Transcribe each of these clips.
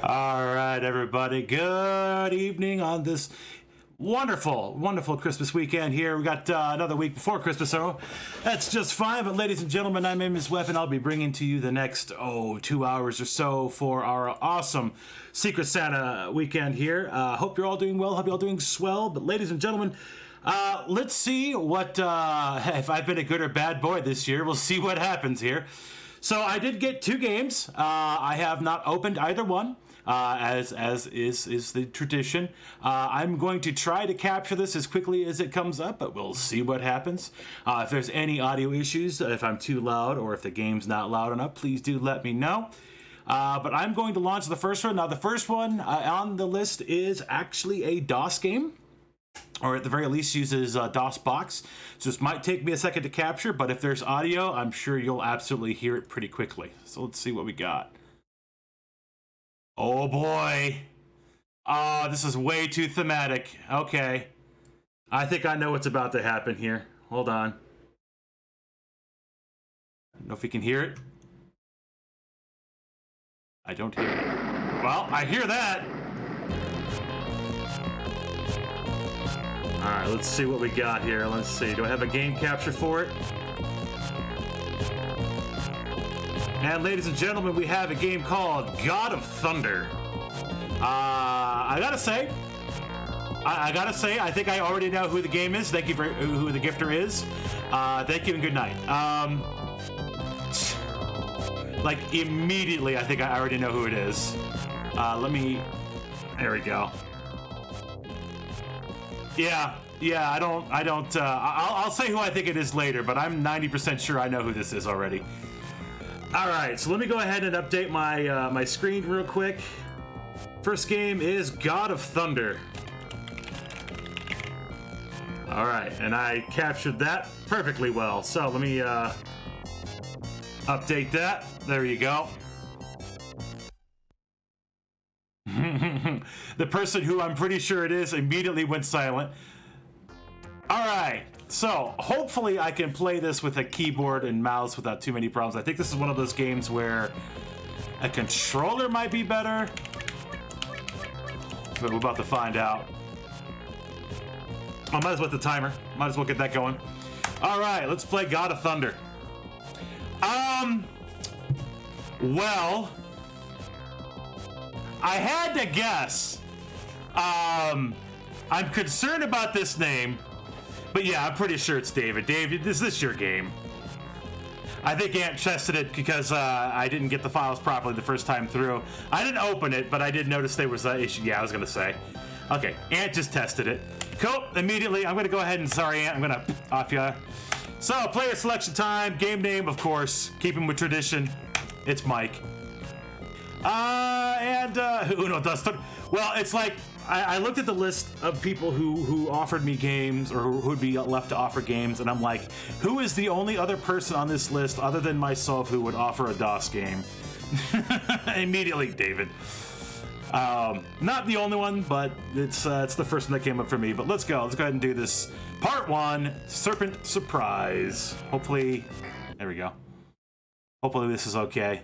All right, everybody. Good evening on this wonderful, wonderful Christmas weekend here. We got another week before Christmas, so that's just fine. But ladies and gentlemen, my name is Wepen. I'll be bringing to you the next, 2 hours or so for our awesome Secret Santa weekend here. Hope you're all doing well. Hope you're all doing swell. But ladies and gentlemen, let's see what, if I've been a good or bad boy this year. We'll see what happens here. So I did get 2 games. I have not opened either one, as is the tradition. I'm going to try to capture this as quickly as it comes up, but we'll see what happens. If there's any audio issues, if I'm too loud or if the game's not loud enough, please do let me know. But I'm going to launch the first one. Now, the first one on the list is actually a DOS game, or at the very least uses DOSBox. So this might take me a second to capture, but if there's audio, I'm sure you'll absolutely hear it pretty quickly. So let's see what we got. Oh boy. Oh, this is way too thematic. Okay. I think I know what's about to happen here. Hold on. I don't know if you can hear it. I don't hear it. Well, I hear that. All right, let's see what we got here. Let's see. Do I have a game capture for it? And ladies and gentlemen, we have a game called God of Thunder. I gotta say, I think I already know who the game is. Thank you for who the gifter is. Thank you and good night. Like immediately, I think I already know who it is. There we go. Yeah, I'll say who I think it is later, but I'm 90% sure I know who this is already. All right, so let me go ahead and update my my screen real quick. First game is God of Thunder. All right, and I captured that perfectly well. So let me update that. There you go. The person who I'm pretty sure it is immediately went silent. All right, so hopefully I can play this with a keyboard and mouse without too many problems. I think this is one of those games where a controller might be better, but we're about to find out. I might as well hit the timer. Might as well get that going. All right, let's play God of Thunder. Well, I had to guess. I'm concerned about this name, but yeah, I'm pretty sure it's David. David, is this your game? I think Ant tested it because I didn't get the files properly the first time through. I didn't open it, but I did notice there was an issue. Yeah, I was gonna say. Okay, Ant just tested it. Cool, immediately, I'm gonna go ahead and, sorry Ant, I'm gonna off ya. So, player selection time, game name, of course, keeping with tradition, it's Mike. Uno does. Well, it's like I looked at the list of people who offered me games or who would be left to offer games, and I'm like, who is the only other person on this list other than myself who would offer a DOS game? Immediately, David. Not the only one, but it's the first one that came up for me. But let's go. Let's go ahead and do this. Part 1, Serpent Surprise. Hopefully, there we go. Hopefully this is okay.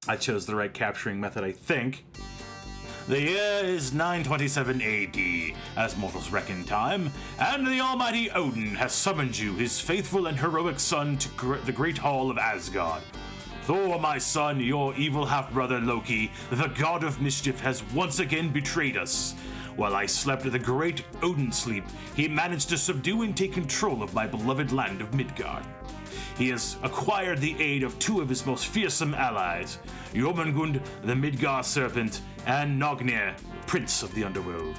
I chose the right capturing method, I think. The year is 927 AD, as mortals reckon time, and the almighty Odin has summoned you, his faithful and heroic son, to the great hall of Asgard. Thor, my son, your evil half-brother Loki, the god of mischief, has once again betrayed us. While I slept the great Odin sleep, he managed to subdue and take control of my beloved land of Midgard. He has acquired the aid of 2 of his most fearsome allies, Jormungand, the Midgard Serpent, and Nognir, Prince of the Underworld.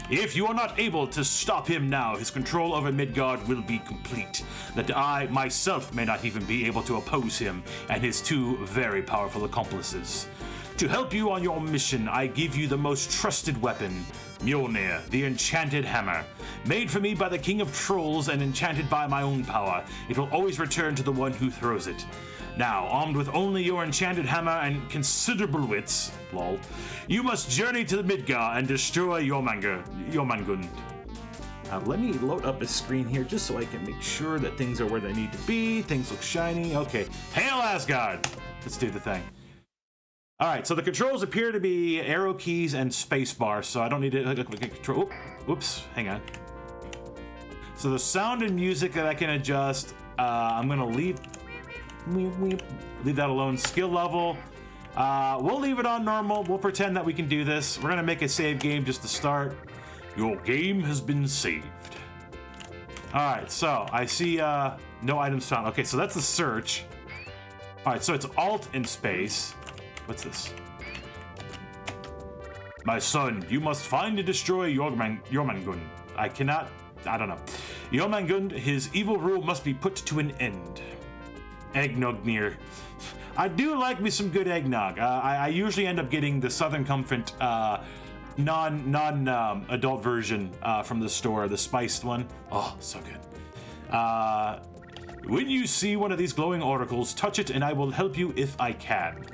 If you are not able to stop him now, his control over Midgard will be complete, that I myself may not even be able to oppose him and his 2 very powerful accomplices. To help you on your mission, I give you the most trusted weapon, Mjolnir, the enchanted hammer. Made for me by the king of trolls and enchanted by my own power, it will always return to the one who throws it. Now, armed with only your enchanted hammer and considerable wits, lol, you must journey to the Midgard and destroy Jormungand. Let me load up a screen here just so I can make sure that things are where they need to be. Things look shiny. Okay. Hail Asgard! Let's do the thing. All right, so the controls appear to be arrow keys and spacebar, so I don't need to control. Oops, hang on. So the sound and music that I can adjust, I'm gonna leave that alone. Skill level, we'll leave it on normal. We'll pretend that we can do this. We're gonna make a save game just to start. Your game has been saved. All right, so I see no items found. Okay, so that's the search. All right, so it's Alt and space. What's this? My son, you must find and destroy Jormungand. I don't know. Jormungand, his evil rule must be put to an end. Eggnog near. I do like me some good eggnog. I usually end up getting the Southern Comfort non-adult version from the store, the spiced one. Oh, so good. When you see one of these glowing oracles, touch it and I will help you if I can.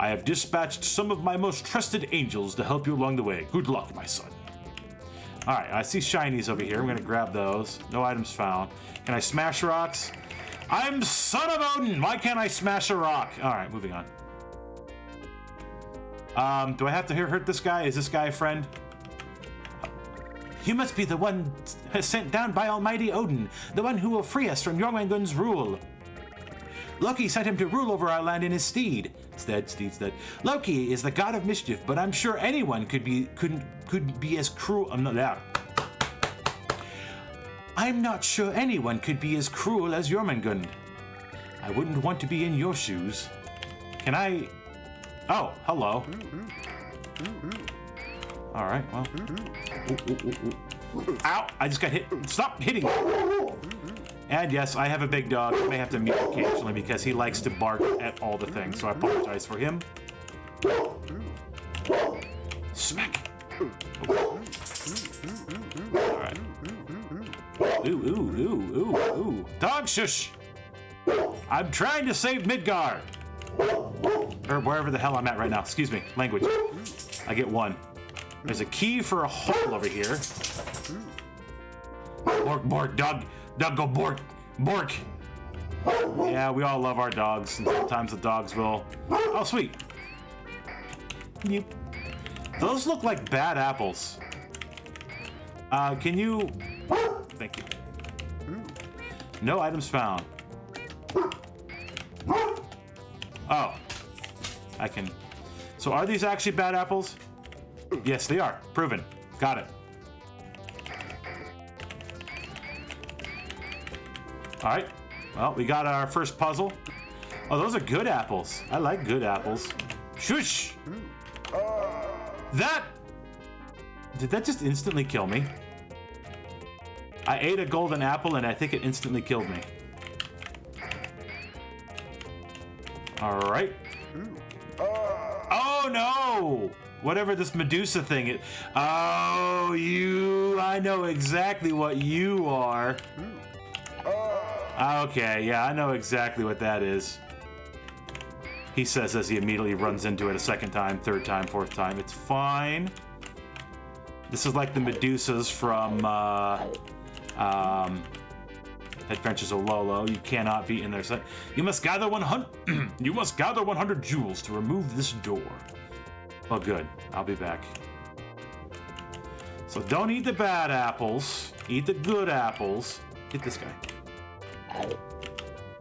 I have dispatched some of my most trusted angels to help you along the way. Good luck, my son. All right, I see shinies over here. I'm gonna grab those. No items found. Can I smash rocks? I'm son of Odin. Why can't I smash a rock? All right, moving on. Do I have to hurt this guy? Is this guy a friend? You must be the one sent down by Almighty Odin, the one who will free us from Jormungand's rule. Loki sent him to rule over our land in his steed. Loki is the god of mischief, but I'm sure anyone could be as cruel. I'm not sure anyone could be as cruel as Jormungand. I wouldn't want to be in your shoes. Can I? Oh, hello. All right, well. Ow! I just got hit. Stop hitting me. And yes, I have a big dog. I may have to mute occasionally because he likes to bark at all the things, so I apologize for him. Smack. All right. Ooh. Dog shush! I'm trying to save Midgard. Or wherever the hell I'm at right now. Excuse me. Language. I get one. There's a key for a hole over here. Bork, dog. Dog go bork. Bork. Yeah, we all love our dogs, and sometimes the dogs will. Oh, sweet. Yep. Those look like bad apples. Can you... Thank you. No items found. Oh. I can... So are these actually bad apples? Yes, they are. Proven. Got it. All right. Well, we got our first puzzle. Oh, those are good apples. I like good apples. Shush! That... Did that just instantly kill me? I ate a golden apple and I think it instantly killed me. All right. Oh, no! Whatever this Medusa thing is. Oh, you... I know exactly what you are. Okay, yeah, I know exactly what that is. He says as he immediately runs into it a second time, third time, fourth time. It's fine. This is like the Medusas from Adventures of Lolo. You cannot be in there. So you must gather 100. You must gather 100 jewels to remove this door. Oh, good. I'll be back. So don't eat the bad apples. Eat the good apples. Get this guy.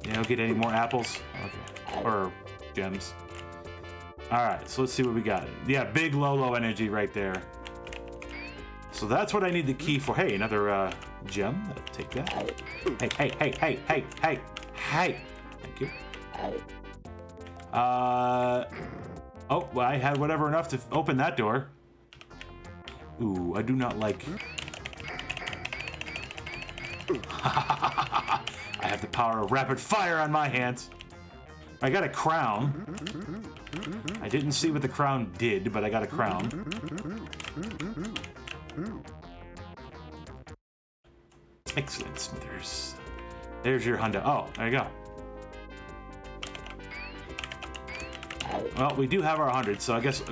You don't get any more apples? Okay. Or gems. Alright, so let's see what we got. Yeah, big Lolo energy right there. So that's what I need the key for. Hey, another gem. Take that. Hey. Thank you. Oh, well, I had whatever enough to open that door. Ooh, I do not like... I have the power of rapid fire on my hands. I got a crown. I didn't see what the crown did, but I got a crown. Excellent, Smithers. There's your Honda. Oh, there you go. Well, we do have our 100, so I guess...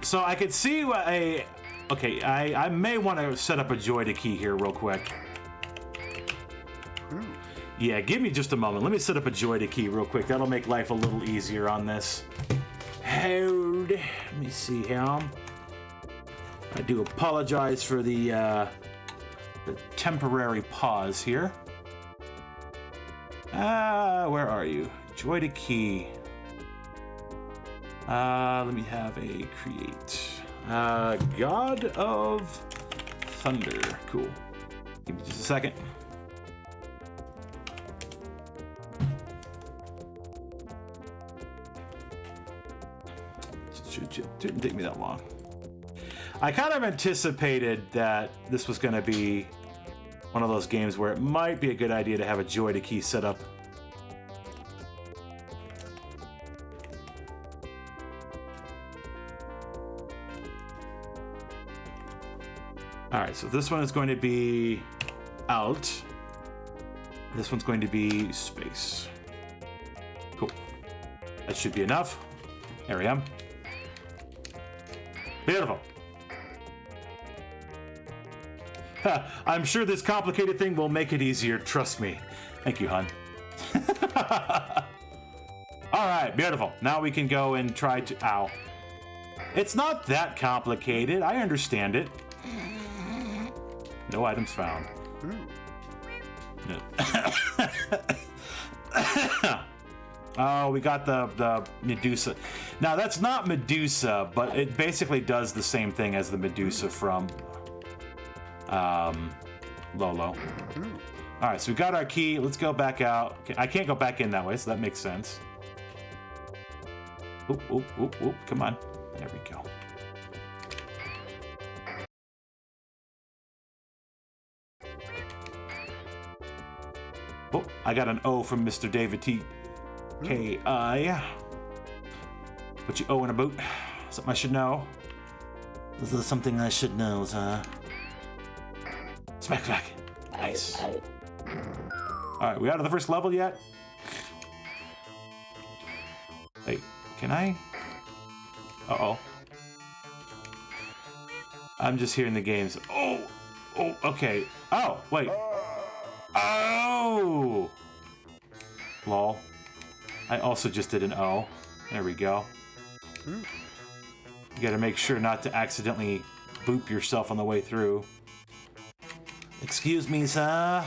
So I could see what a... Okay, I may want to set up a Joy to key here real quick. Yeah, give me just a moment. Let me set up a Joy to key real quick. That'll make life a little easier on this. hold. Let me see here. I do apologize for the temporary pause here. Where are you? Joy to key. Let me have a create. God of Thunder. Cool. Give me just a second. Didn't take me that long. I kind of anticipated that this was going to be one of those games where it might be a good idea to have a Joy to Key set up. Alright, so this one is going to be Alt. This one's going to be Space. Cool. That should be enough. There we am. Beautiful. I'm sure this complicated thing will make it easier, trust me. Thank you, hon. Alright, beautiful. Now we can go and try to... Ow. It's not that complicated. I understand it. No items found. No. Oh, we got the Medusa. Now, that's not Medusa, but it basically does the same thing as the Medusa from Lolo. All right, so we got our key. Let's go back out. Okay, I can't go back in that way, so that makes sense. Oop, oop, oop, oop. Come on. There we go. Oh, I got an O from Mr. David T. K.I. What you owing about? Something I should know. This is something I should know, sir. Smack, smack. Nice. Alright, we out of the first level yet? Wait, can I? Uh-oh. I'm just hearing the games. Oh! Oh, okay. Oh, wait. Oh! Lol. I also just did an O. There we go. You gotta make sure not to accidentally boop yourself on the way through. Excuse me, sir.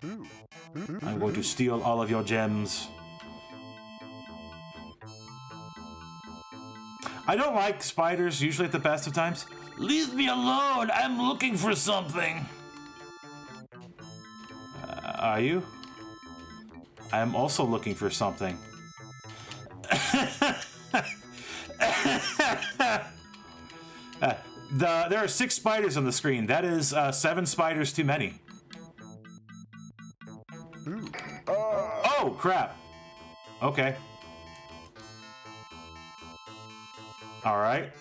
I'm going to steal all of your gems. I don't like spiders, usually at the best of times. Leave me alone! I'm looking for something! Are you? I am also looking for something. There are 6 spiders on the screen. That is 7 spiders too many. Oh, crap. Okay. All right.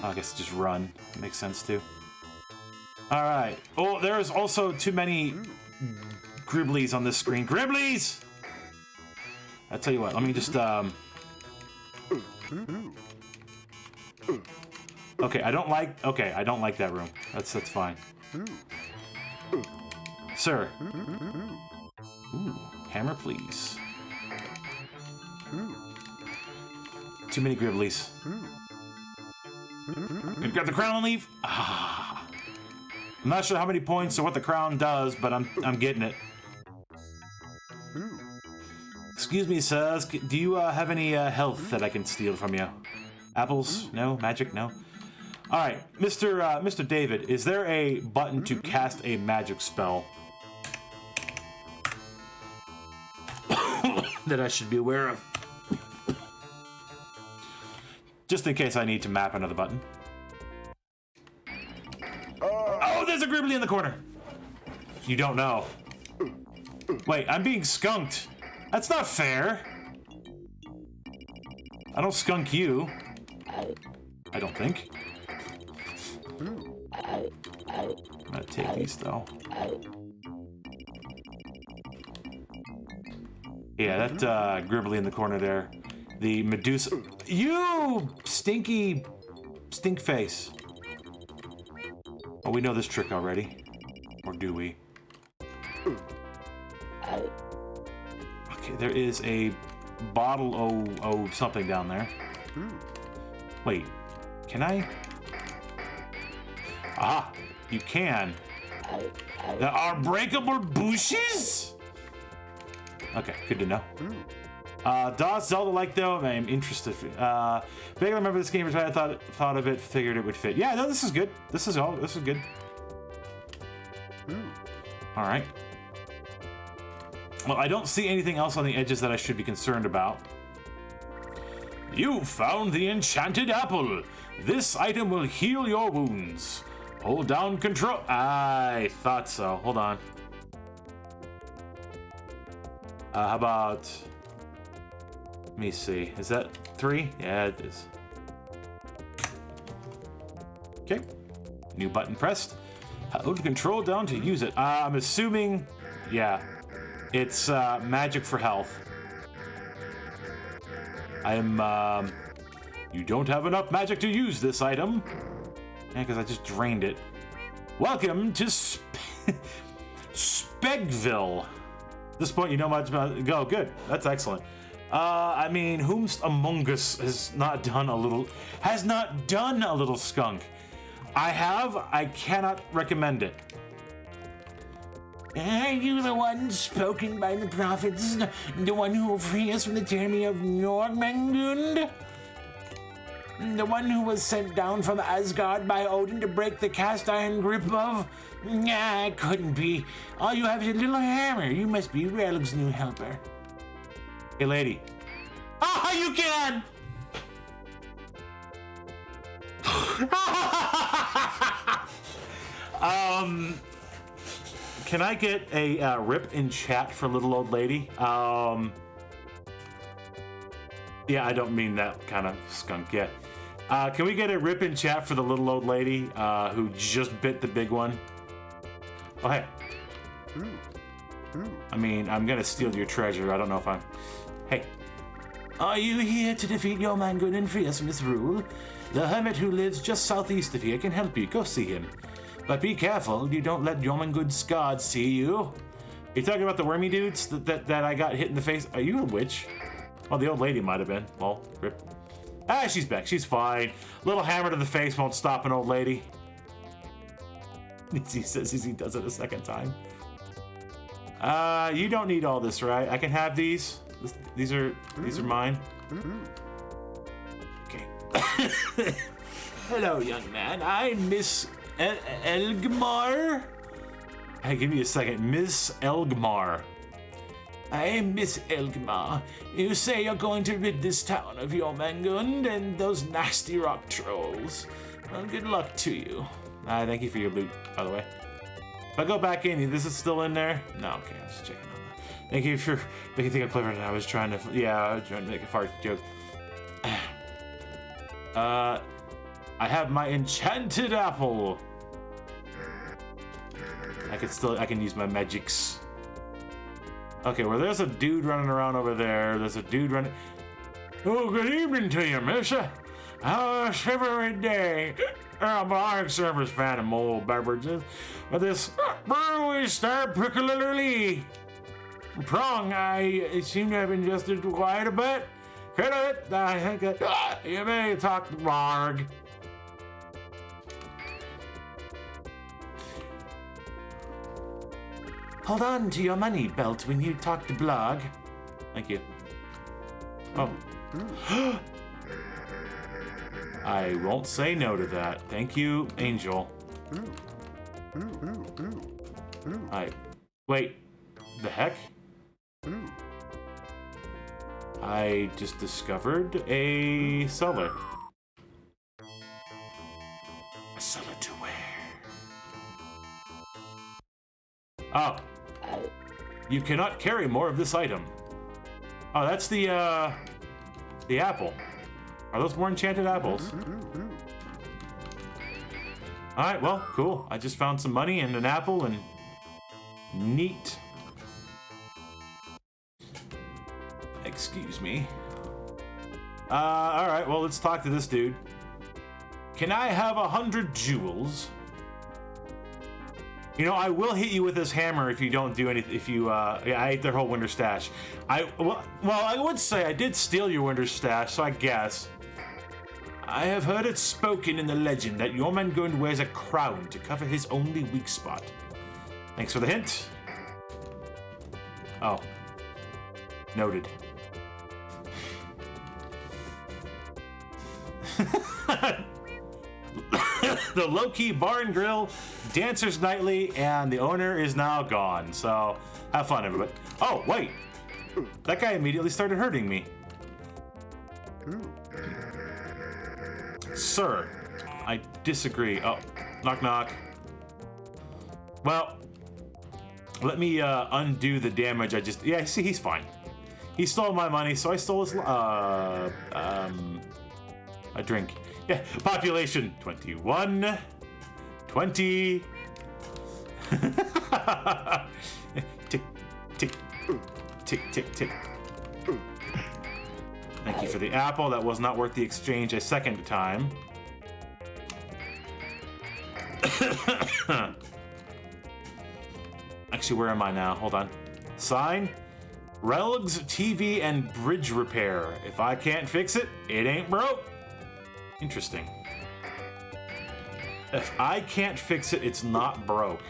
I guess just run. Makes sense too. All right. Oh, there's also too many Gribblies on this screen. Gribblies! I tell you what. Let me just Okay, I don't like. Okay, I don't like that room. That's fine. Sir. Ooh, hammer, please. Too many Gribblies. Gonna grab the crown and leave. Ah. I'm not sure how many points or what the crown does, but I'm getting it. Excuse me, sirs. Do you have any health that I can steal from you? Apples? No. Magic? No. All right, Mr. David. Is there a button to cast a magic spell that I should be aware of? Just in case I need to map another button. Oh, there's a Gribbly in the corner. You don't know. Wait, I'm being skunked. That's not fair. I don't skunk you. I don't think. I'm gonna take these though. Yeah, that Gribbly in the corner there. The Medusa. You stinky stink face. Oh, we know this trick already. Or do we? Okay, Okay, there is a bottle something down there. Wait, can I? Ah, you can. There are breakable bushes? Okay, good to know. Does Zelda like though? I'm interested. Vaguely remember this game, but I thought of it, figured it would fit. Yeah, no, this is good. This is good. All right. Well, I don't see anything else on the edges that I should be concerned about. You found the enchanted apple. This item will heal your wounds. Hold down control. I thought so. Hold on. How about... Let me see. Is that 3? Yeah, it is. Okay. New button pressed. Hold control down to use it. I'm assuming... Yeah. It's magic for health. You don't have enough magic to use this item. Yeah, because I just drained it. Welcome to Spegville. At this point, you know much about it. Go, good. That's excellent. I mean, whomst among us has not done a little skunk? I have. I cannot recommend it. Are you the one spoken by the prophets? The one who will free us from the tyranny of Jormungand? The one who was sent down from Asgard by Odin to break the cast iron grip of? Nah, it couldn't be. All you have is a little hammer. You must be Relg's new helper. Hey, lady. Ah, you can! Can I get a rip in chat for little old lady? Yeah, I don't mean that kind of skunk yet. Can we get a rip in chat for the little old lady who just bit the big one? Oh, hey. I mean, I'm gonna steal your treasure. I don't know if I'm... Hey. Are you here to defeat Jormungand and free us from his rule? The hermit who lives just southeast of here can help you. Go see him. But be careful, you don't let Jormungand's guards see you. Are you talking about the wormy dudes that I got hit in the face? Are you a witch? Well, the old lady might have been. Well, rip. Ah, she's back. She's fine. Little hammer to the face won't stop an old lady. He says he does it a second time. You don't need all this, right? I can have these. These are mine. Okay. Hello, young man. I'm Miss Elgmar. Hey, give me a second. Miss Elgmar. I'm Miss Elgmar. You say you're going to rid this town of Jormungand and those nasty rock trolls. Well, good luck to you. Thank you for your loot, by the way. If I go back in, this is still in there? No, okay, I'm just checking on that. Thank you for making me think I'm clever. I was trying to make a fart joke. I have my enchanted apple. I can use my magics. Okay, well, there's a dude running around over there. There's a dude running. Oh, good evening to you, miss. How's every day? I'm a high service fan of mold beverages, but this brewery star particularly prong, I seem to have ingested quite a bit. Credit, I think you may talk to Marg. Hold on to your money belt when you talk to Blog. Thank you. Oh. I won't say no to that. Thank you, Angel. Wait. The heck? I just discovered a cellar. A cellar to where? Oh. You cannot carry more of this item. Oh, that's the apple. Are those more enchanted apples? Alright, well, cool. I just found some money and an apple and... Neat. Excuse me. Alright, well, let's talk to this dude. Can I have 100 jewels? You know, I will hit you with this hammer if you don't do anything. If you, yeah, I ate their whole winter stash. Well, I would say I did steal your winter stash, so I guess. I have heard it spoken in the legend that Jormungand wears a crown to cover his only weak spot. Thanks for the hint. Oh. Noted. The low-key bar and grill, dancers nightly, and the owner is now gone. So, have fun, everybody. Oh, wait. That guy immediately started hurting me. Sir, I disagree. Oh, knock knock. Well, let me undo the damage I just... Yeah, see, he's fine. He stole my money, so I stole his... a drink. Yeah, population 21, 20. Tick, tick, tick, tick, tick. Thank you for the apple. That was not worth the exchange a second time. Actually, where am I now? Hold on. Sign. Relics, TV, and bridge repair. If I can't fix it, it ain't broke. Interesting. If I can't fix it, it's not broke.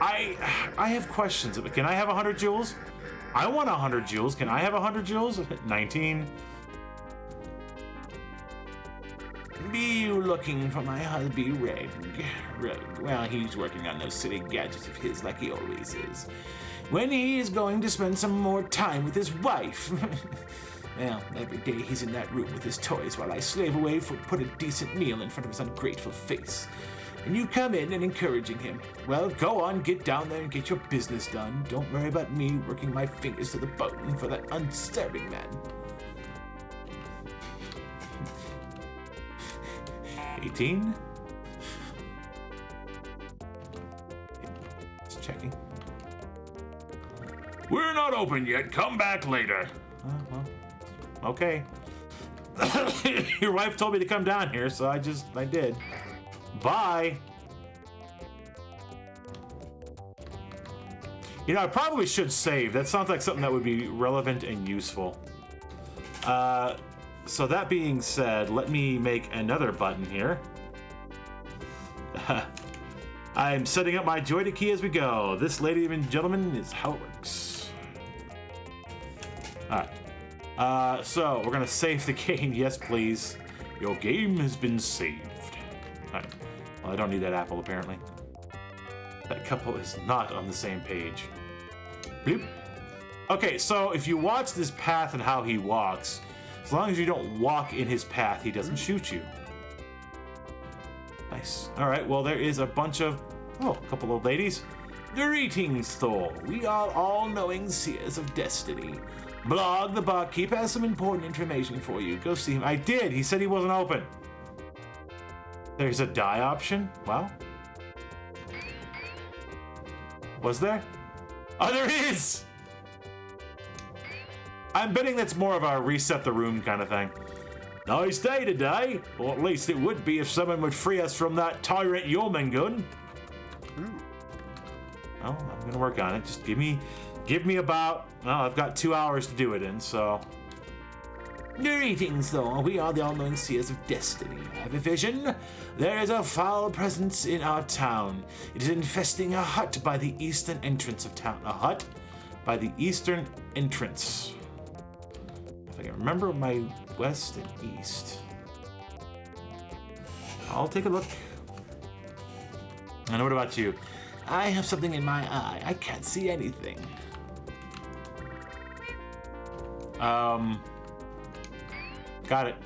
I have questions. Can I have 100 jewels? I want 100 jewels. Can I have 100 jewels? 19. Be you looking for my hubby Reg? Well, he's working on those silly gadgets of his like he always is. When he is going to spend some more time with his wife. Well, every day he's in that room with his toys while I slave away to put a decent meal in front of his ungrateful face. And you come in and encouraging him. Well, go on, get down there and get your business done. Don't worry about me working my fingers to the bone for that unserving man. 18. Just checking. We're not open yet. Come back later. Well, okay. Your wife told me to come down here, so I did. Bye. You know, I probably should save. That sounds like something that would be relevant and useful. So that being said, let me make another button here. I'm setting up my joy to key as we go. This, ladies and gentlemen, is how it works. All right. So we're gonna save the game. Yes, please. Your game has been saved. All right. Well, I don't need that apple apparently. That couple is not on the same page. Bloop. Okay, so if you watch this path and how he walks, as long as you don't walk in his path, he doesn't shoot you. Nice. All right, well, there is a bunch of... Oh, a couple old ladies. Greetings, Thor. We are all-knowing seers of destiny. Blog the barkeep has some important information for you. Go see him. I did. He said he wasn't open. There's a die option? Wow. Was there? Oh, there is! I'm betting that's more of a reset the room kind of thing. Nice day today. Or at least it would be if someone would free us from that tyrant Jormungand. Well, I'm gonna work on it. Just give me about, well, I've got 2 hours to do it in, so. Greetings, Thor. We are the all-knowing seers of destiny. I have a vision. There is a foul presence in our town. It is infesting a hut by the eastern entrance of town. A hut by the eastern entrance. If I can remember my west and east. I'll take a look. And what about you? I have something in my eye. I can't see anything. Got it.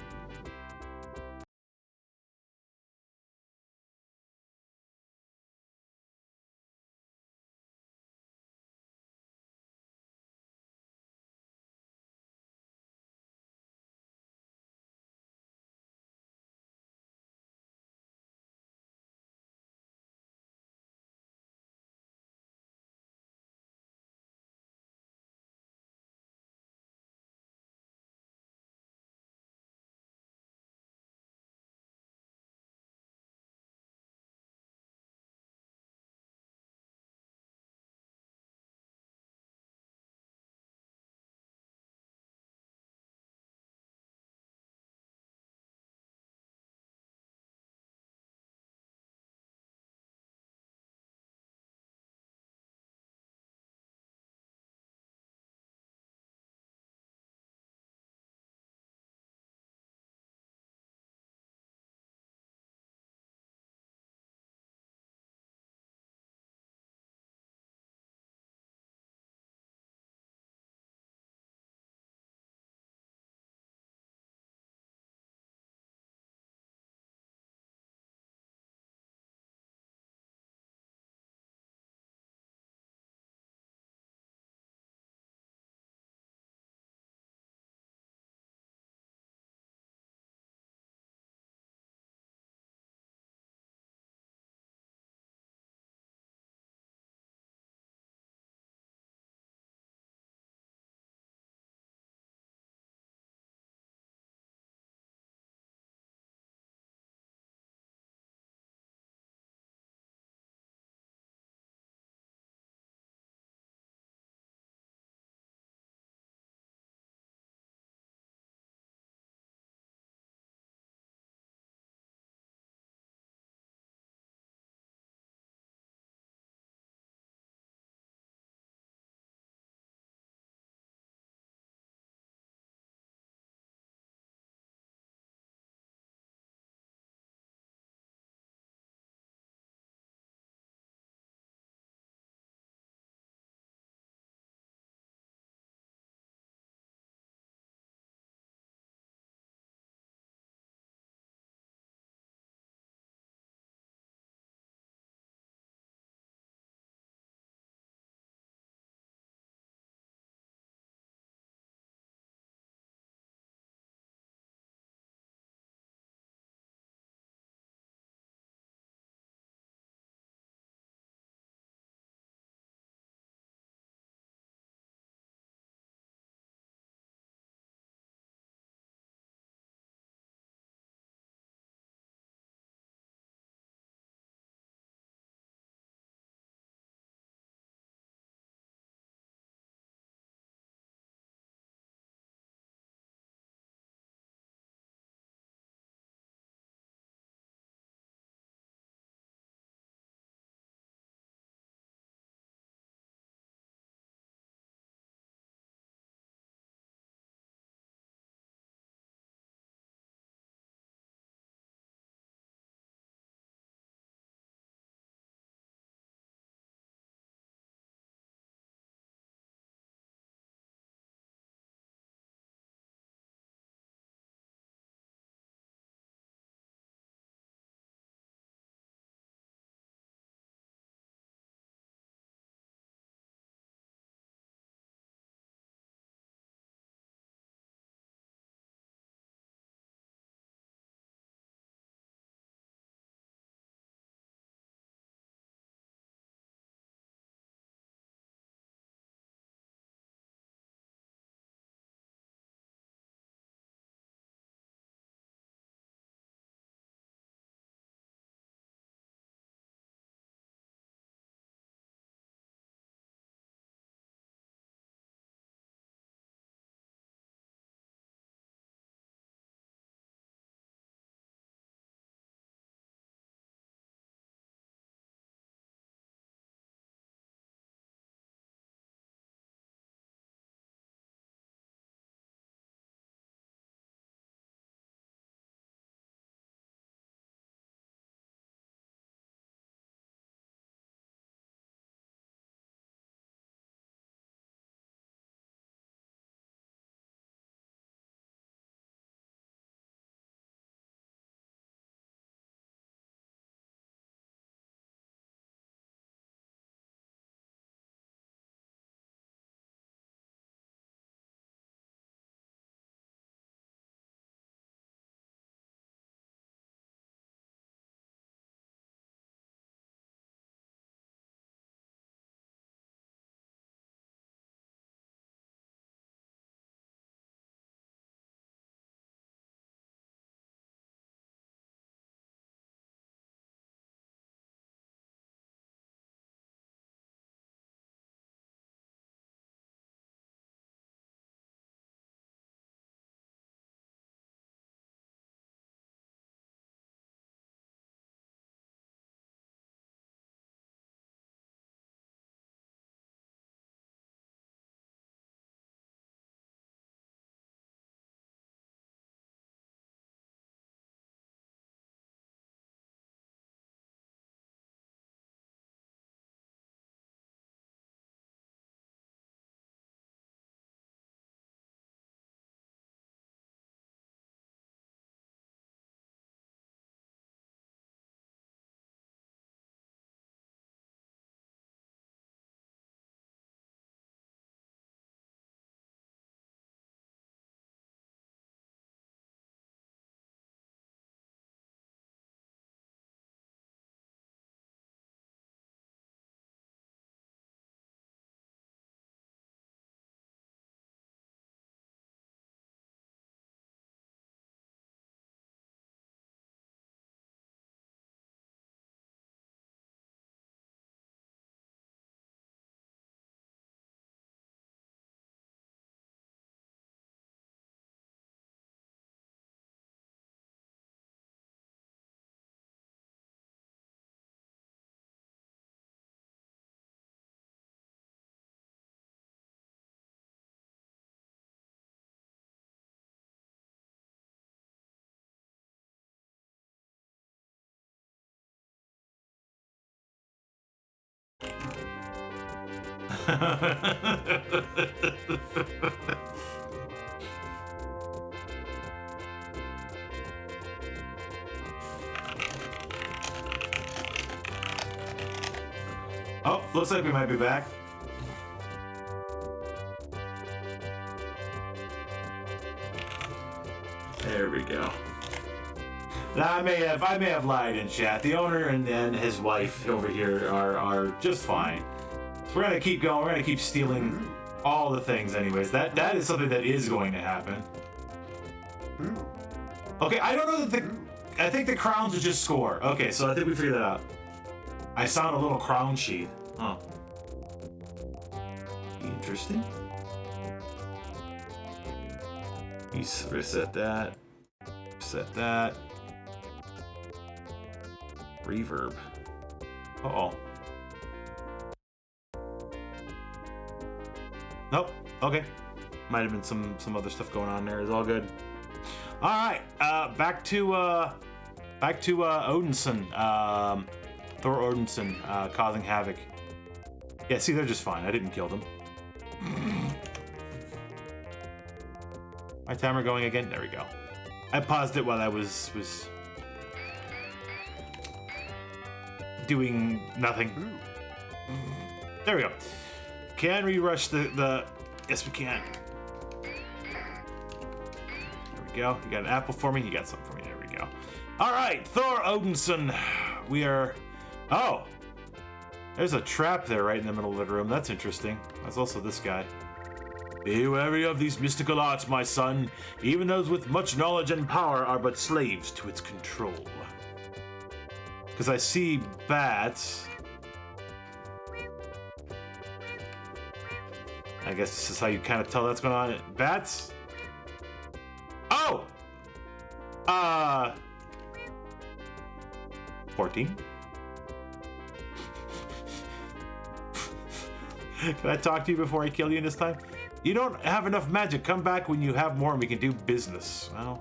Oh, looks like we might be back. There we go. Now, I may have lied in chat. The owner and his wife over here are just fine. So we're gonna keep going. We're gonna keep stealing all the things, anyways. That is something that is going to happen. Okay, I don't know that I think the crowns are just score. Okay, so I think we figured that out. I found a little crown sheet. Huh. Interesting. Reset that. Reset that. Reverb. Uh-oh. Nope. Okay. Might have been some other stuff going on there. It's all good. All right. Back to Odinson. Thor Odinson causing havoc. Yeah. See, they're just fine. I didn't kill them. My timer going again. There we go. I paused it while I was doing nothing. There we go. Can we rush the... Yes, we can. There we go. You got an apple for me. You got something for me. There we go. All right, Thor Odinson. We are... Oh! There's a trap there right in the middle of the room. That's interesting. That's also this guy. Be wary of these mystical arts, my son. Even those with much knowledge and power are but slaves to its control. Because I see bats. I guess this is how you kind of tell that's going on. Bats? Oh! 14? Can I talk to you before I kill you this time? You don't have enough magic. Come back when you have more and we can do business. Well.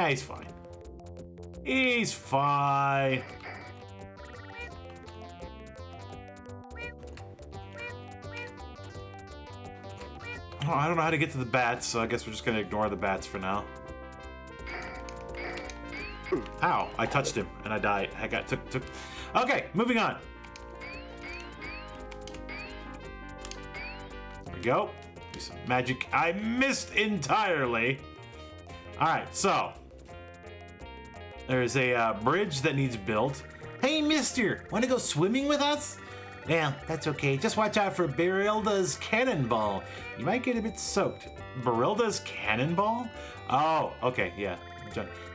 He's fine. He's fine. Oh, I don't know how to get to the bats, so I guess we're just gonna ignore the bats for now. Ow, I touched him and I died. I got took. Okay, moving on. There we go. Do some magic. I missed entirely. All right, so there's a bridge that needs built. Hey, mister, want to go swimming with us? Well, that's okay. Just watch out for Barilda's cannonball. You might get a bit soaked. Barilda's cannonball? Oh, okay, yeah.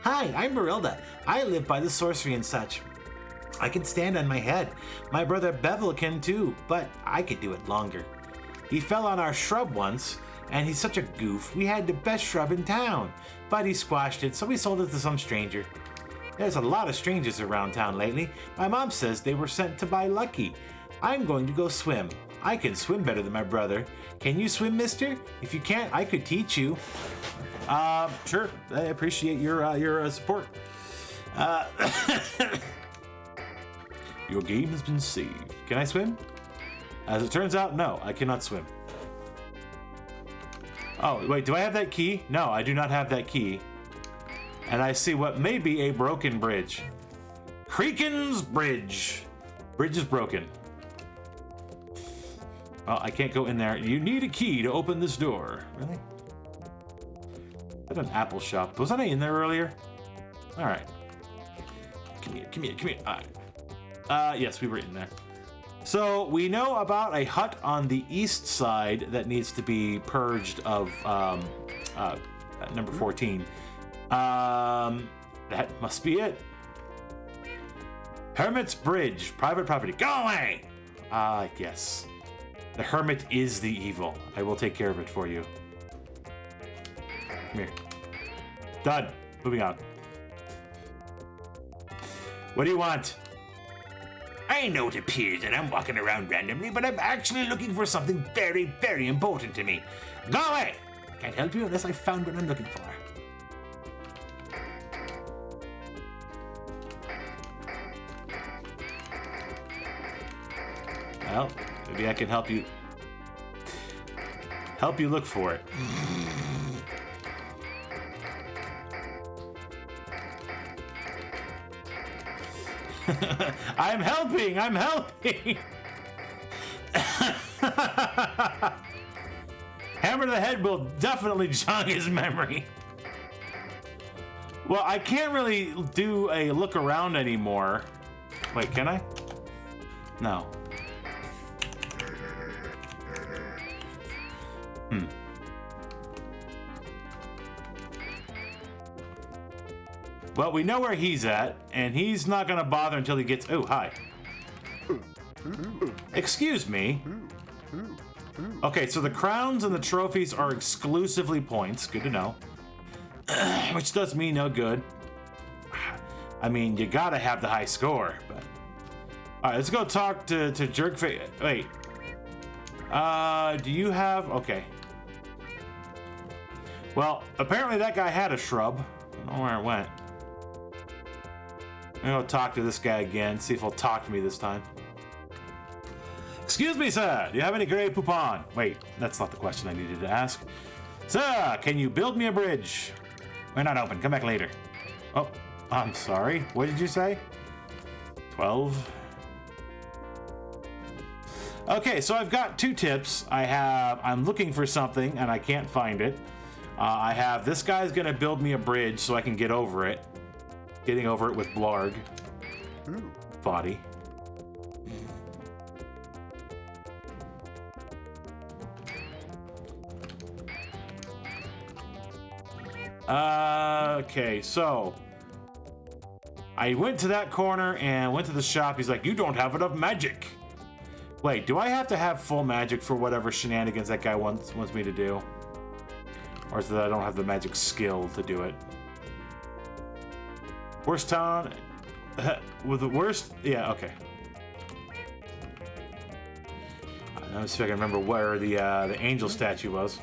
Hi, I'm Barilda. I live by the sorcery and such. I can stand on my head. My brother Bevel can too, but I could do it longer. He fell on our shrub once, and he's such a goof. We had the best shrub in town, but he squashed it, so we sold it to some stranger. There's a lot of strangers around town lately. My mom says they were sent to buy lucky. I'm going to go swim. I can swim better than my brother. Can you swim, mister? If you can't, I could teach you. Sure. I appreciate your support. Your game has been saved. Can I swim? As it turns out, no, I cannot swim. Oh, wait, do I have that key? No, I do not have that key. And I see what may be a broken bridge. Creakin's Bridge. Bridge is broken. Oh, I can't go in there. You need a key to open this door. Really? Is that an apple shop? Wasn't I in there earlier? All right. Come here, come here, come here. All right. Yes, we were in there. So we know about a hut on the east side that needs to be purged of number 14. That must be it. Hermit's Bridge, private property. Go away! Yes. The Hermit is the evil. I will take care of it for you. Come here. Done. Moving on. What do you want? I know it appears that I'm walking around randomly, but I'm actually looking for something very, very important to me. Go away! I can't help you unless I found what I'm looking for. Well, maybe I can help you look for it. I'm helping! Hammer to the head will definitely jog his memory. Well, I can't really do a look around anymore. Wait, can I? No. Well, we know where he's at, and he's not gonna bother until he gets... Oh, hi. Excuse me. Okay, so the crowns and the trophies are exclusively points. Good to know. Which does me no good. I mean, you gotta have the high score, but... Alright, let's go talk to Jerkface. Wait. Do you have... Okay. Well, apparently that guy had a shrub. I don't know where it went. I'm gonna go talk to this guy again, see if he'll talk to me this time. Excuse me, sir. Do you have any gray poupon? Wait, that's not the question I needed to ask. Sir, can you build me a bridge? We're not open. Come back later. Oh, I'm sorry. What did you say? 12. Okay, so I've got 2 tips. I'm looking for something and I can't find it. I have this guy's gonna build me a bridge so I can get over it. Getting over it with Blarg. Body. Okay, so I went to that corner and went to the shop. He's like, you don't have enough magic. Wait, do I have to have full magic for whatever shenanigans that guy wants me to do? Or is it that I don't have the magic skill to do it? Worst town with the worst? Yeah, okay. Let me see if I can remember where the angel statue was.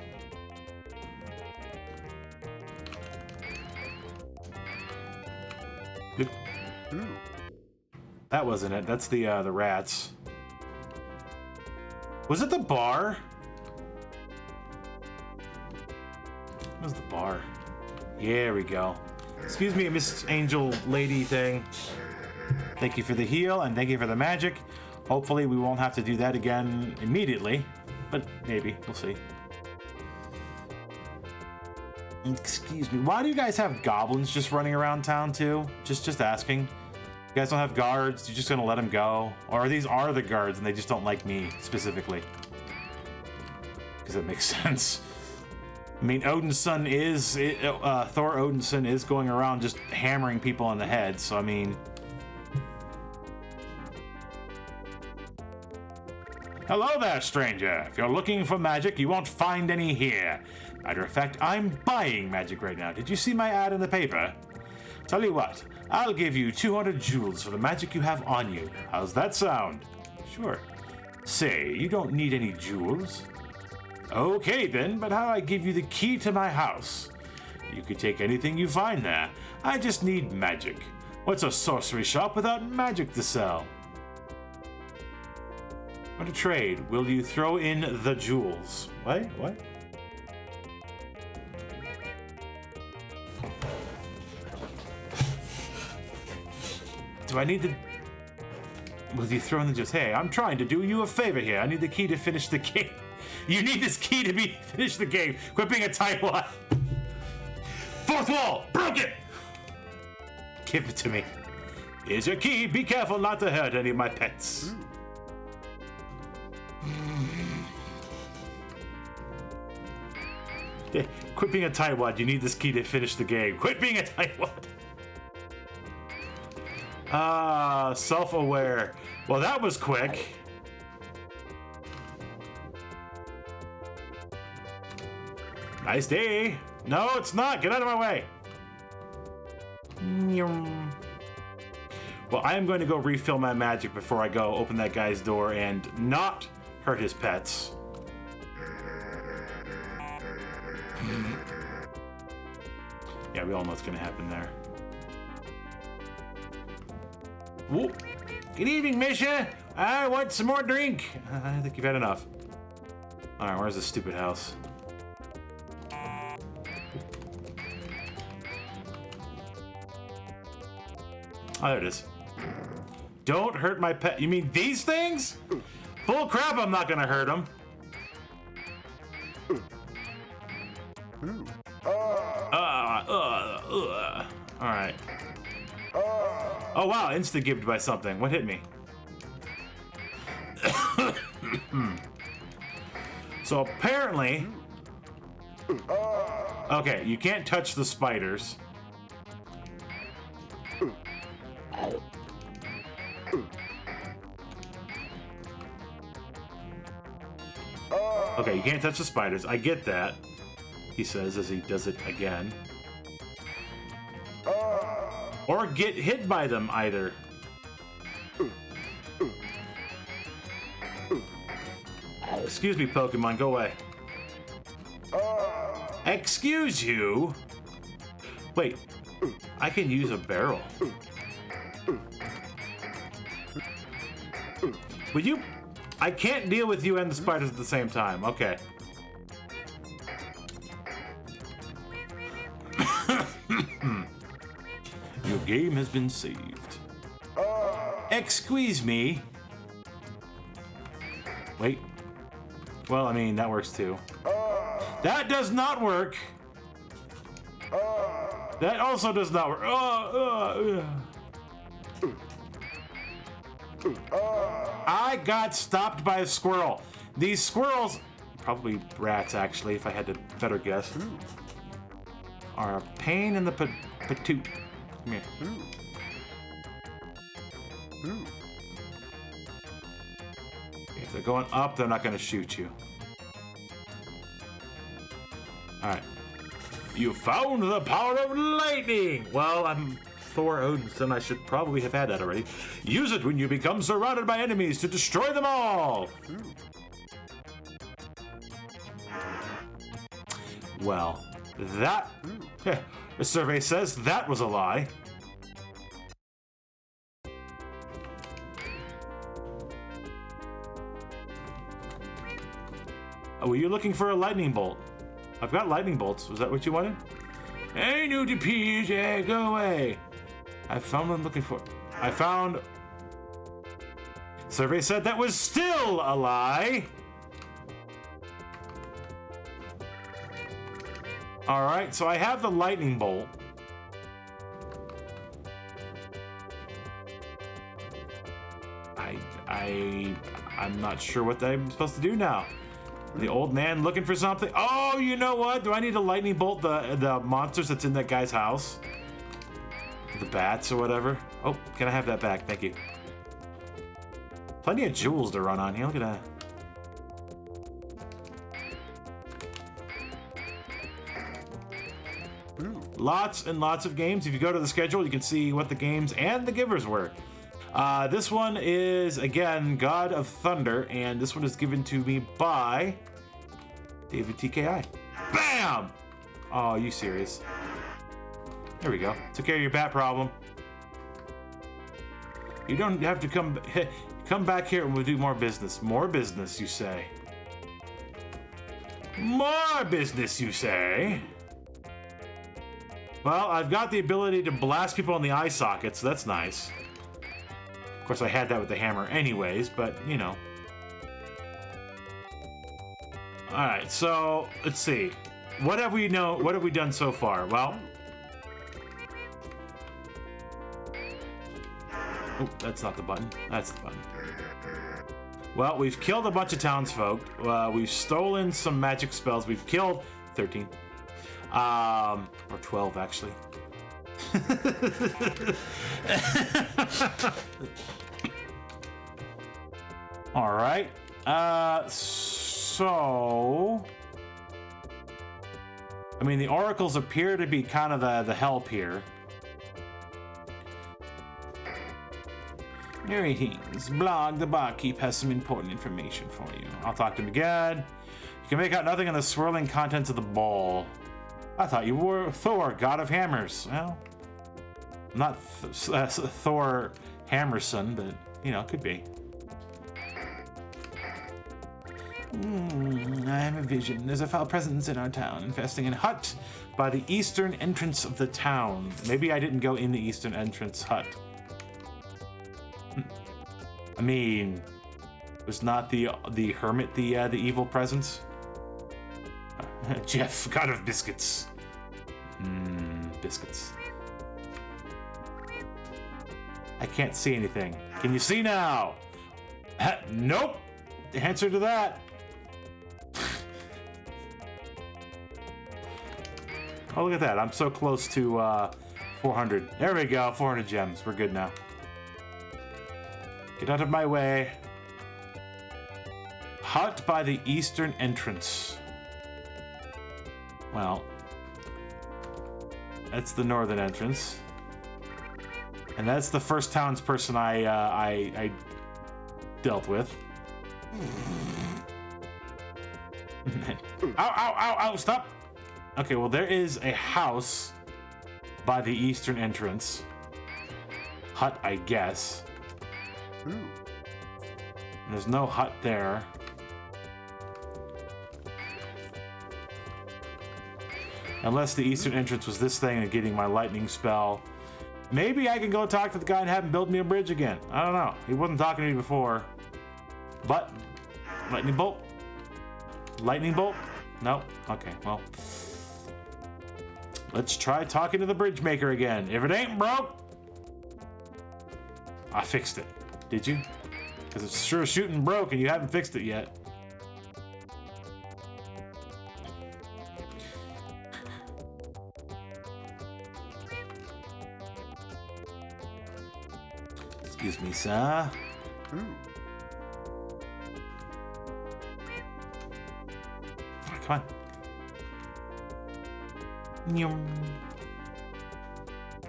That wasn't it. That's the rats. Was it the bar? What was the bar? Here we go. Excuse me, Miss Angel Lady thing. Thank you for the heal and thank you for the magic. Hopefully we won't have to do that again immediately, but maybe. We'll see. Excuse me. Why do you guys have goblins just running around town too? Just asking. You guys don't have guards? You're just gonna let them go? Or these are the guards and they just don't like me specifically? Because that makes sense. I mean, Odin's son is... Thor Odinson is going around just hammering people on the head, so I mean... Hello there, stranger. If you're looking for magic, you won't find any here. Matter of fact, I'm buying magic right now. Did you see my ad in the paper? Tell you what, I'll give you 200 jewels for the magic you have on you. How's that sound? Sure. Say, you don't need any jewels. Okay then, but how do I give you the key to my house? You can take anything you find there. I just need magic. What's a sorcery shop without magic to sell? What a trade. Will you throw in the jewels? What? Do I need to... Will you throw in the jewels? Hey, I'm trying to do you a favor here. I need the key to finish the game. You need this key to finish the game. Quit being a tightwad. Fourth wall! Broke it! Give it to me. Here's your key. Be careful not to hurt any of my pets. Yeah, quit being a tightwad. You need this key to finish the game. Quit being a tightwad. Ah, self-aware. Well, that was quick. Nice day. No, it's not. Get out of my way. Well, I am going to go refill my magic before I go open that guy's door and not hurt his pets. Yeah, we all know what's going to happen there. Whoop. Good evening, Misha. I want some more drink. I think you've had enough. All right, where's the stupid house? Oh, there it is. Don't hurt my pet. You mean these things? Bull crap, I'm not gonna hurt them. All right. Oh, wow, insta-gibbed by something. What hit me? So apparently... Okay, you can't touch the spiders. Okay, you can't touch the spiders. I get that, he says as he does it again. Or get hit by them, either. Excuse me, Pokemon, go away. Excuse you? Wait, I can use a barrel. Would you... I can't deal with you and the spiders at the same time. Okay. Your game has been saved. Excuse me. Wait. Well, I mean, that works too. That does not work. That also does not work. I got stopped by a squirrel. These squirrels, probably rats actually, if I had to better guess, are a pain in the patoot. Come here. If they're going up, they're not going to shoot you. Alright. You found the power of lightning! Well, I'm Thor Odinson. I should probably have had that already. Use it when you become surrounded by enemies to destroy them all! Well, that... the survey says that was a lie. Oh, were you looking for a lightning bolt? I've got lightning bolts. Was that what you wanted? Hey, new DP, go away. I found what I'm looking for. I found... Survey said that was still a lie. Alright, so I have the lightning bolt. I'm not sure what I'm supposed to do now. The old man looking for something. Oh, you know what? Do I need to lightning bolt the monsters that's in that guy's house? The bats or whatever. Oh, can I have that back? Thank you. Plenty of jewels to run on here. Look at that. Lots and lots of games. If you go to the schedule, you can see what the games and the givers were. This one is, again, God of Thunder, and this one is given to me by David TKI. Bam! Oh, you serious? There we go. Took care of your bat problem. You don't have to come back here and we'll do more business. More business, you say. More business, you say. Well, I've got the ability to blast people in the eye sockets, so that's nice. Of course, I had that with the hammer anyways, but, you know. Alright, so, let's see. What have we done so far? Well... Oh, that's not the button. That's the button. Well, we've killed a bunch of townsfolk. We've stolen some magic spells. We've killed 13. Or 12, actually. All right. So... I mean, the oracles appear to be kind of the help here. Greetings. Blog, the barkeep has some important information for you. I'll talk to him again. You can make out nothing on the swirling contents of the bowl. I thought you were Thor, god of hammers. Well, I'm not Thor Hammerson, but, you know, could be. I have a vision. There's a foul presence in our town, infesting a hut By the eastern entrance of the town. Maybe I didn't go in the eastern entrance hut. I mean, was not the hermit the evil presence? Jeff, God of biscuits. Biscuits. I can't see anything. Can you see now? Nope. The answer to that. Oh, look at that. I'm so close to 400. There we go. 400 gems. We're good now. Get out of my way. Hut by the eastern entrance. Well, that's the northern entrance. And that's the first townsperson I dealt with. Ow, ow, ow, ow, stop! Okay, well, there is a house by the eastern entrance. Hut, I guess. And there's no hut there. Unless the eastern entrance was this thing and getting my lightning spell. Maybe I can go talk to the guy and have him build me a bridge again. I don't know. He wasn't talking to me before. But, lightning bolt? Lightning bolt? Nope. Okay, well. Let's try talking to the bridge maker again. If it ain't broke, I fixed it. Did you? Because it's sure shooting broke and you haven't fixed it yet. Excuse me, sir. Come on.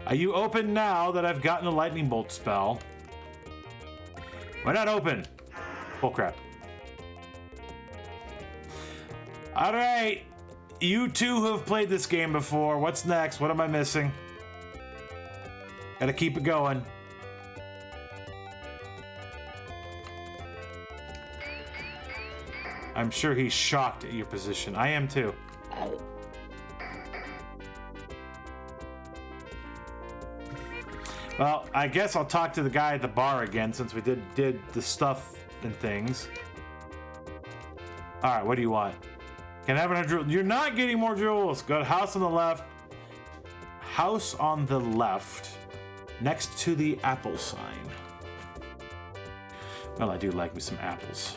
Are you open now that I've gotten a lightning bolt spell? We're not open. Oh crap. Alright. You two have played this game before. What's next? What am I missing? Gotta keep it going. I'm sure he's shocked at your position. I am too. Well, I guess I'll talk to the guy at the bar again since we did the stuff and things. Alright, what do you want? Can I have 100 jewels? You're not getting more jewels. Go to house on the left. House on the left. Next to the apple sign. Well, I do like me some apples.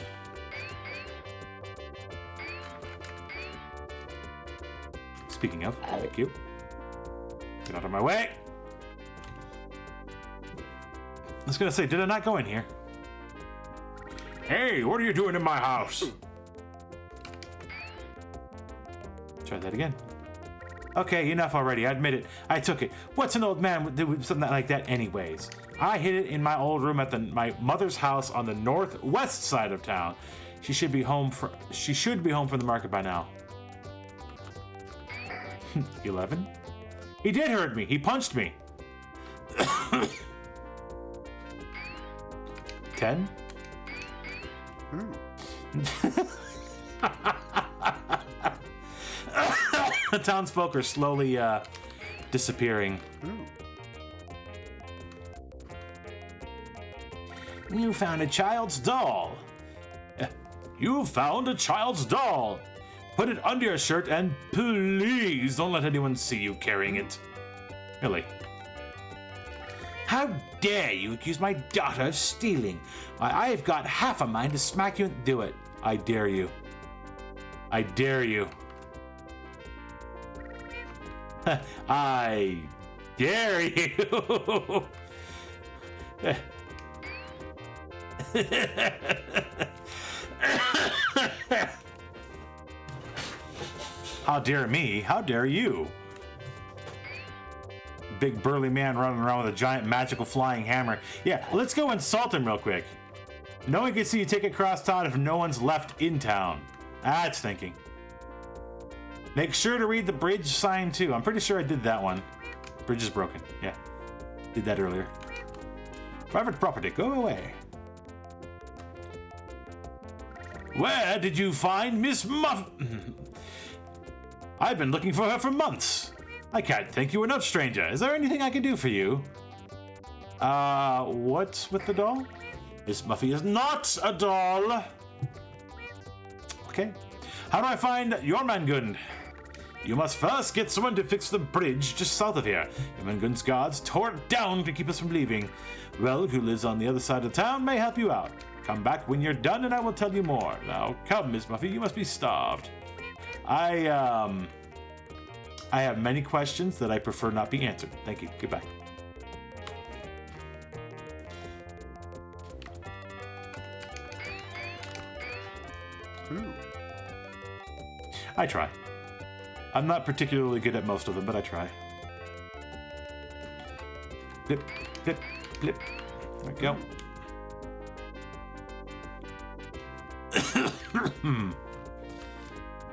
Speaking of, thank you. Get out of my way. I was gonna say, did I not go in here? Hey, what are you doing in my house? Try that again. Okay, enough already. I admit it. I took it. What's an old man would do something like that anyways? I hid it in my old room at my mother's house on the northwest side of town. She should be home from the market by now. 11? He did hurt me. He punched me. 10? The townsfolk are slowly disappearing. You found a child's doll. You found a child's doll. Put it under your shirt and please don't let anyone see you carrying it. Really? How dare you accuse my daughter of stealing? I've got half a mind to smack you and do it. I dare you. I dare you. I dare you. How dare me? How dare you? Big burly man running around with a giant magical flying hammer. Yeah, let's go insult him real quick. No one can see you take it across town if no one's left in town. That's thinking. Make sure to read the bridge sign too. I'm pretty sure I did that one. Bridge is broken. Yeah, did that earlier. Private property, go away. Where did you find Miss Muff? I've been looking for her for months. I can't thank you enough, stranger. Is there anything I can do for you? What's with the doll? Miss Muffy is not a doll. Okay. How do I find Jormungand? You must first get someone to fix the bridge just south of here. Jormungand's guards tore it down to keep us from leaving. Well, who lives on the other side of town may help you out. Come back when you're done and I will tell you more. Now, come, Miss Muffy, you must be starved. I have many questions that I prefer not be answered. Thank you. Goodbye. I try. I'm not particularly good at most of them, but I try. Blip, blip, blip. There we go.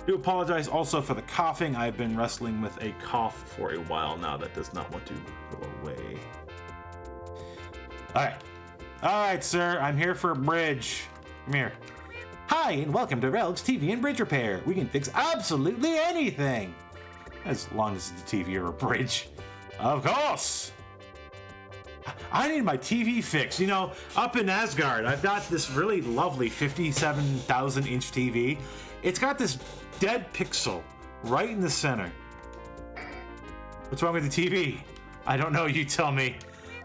Do apologize also for the coughing. I've been wrestling with a cough for a while now that does not want to go away. All right, sir. I'm here for a bridge. Come here. Hi, and welcome to Rel's TV and Bridge Repair. We can fix absolutely anything. As long as it's a TV or a bridge. Of course. I need my TV fixed. You know, up in Asgard, I've got this really lovely 57,000 inch TV. It's got this dead pixel right in the center. What's wrong with the TV? I don't know, you tell me.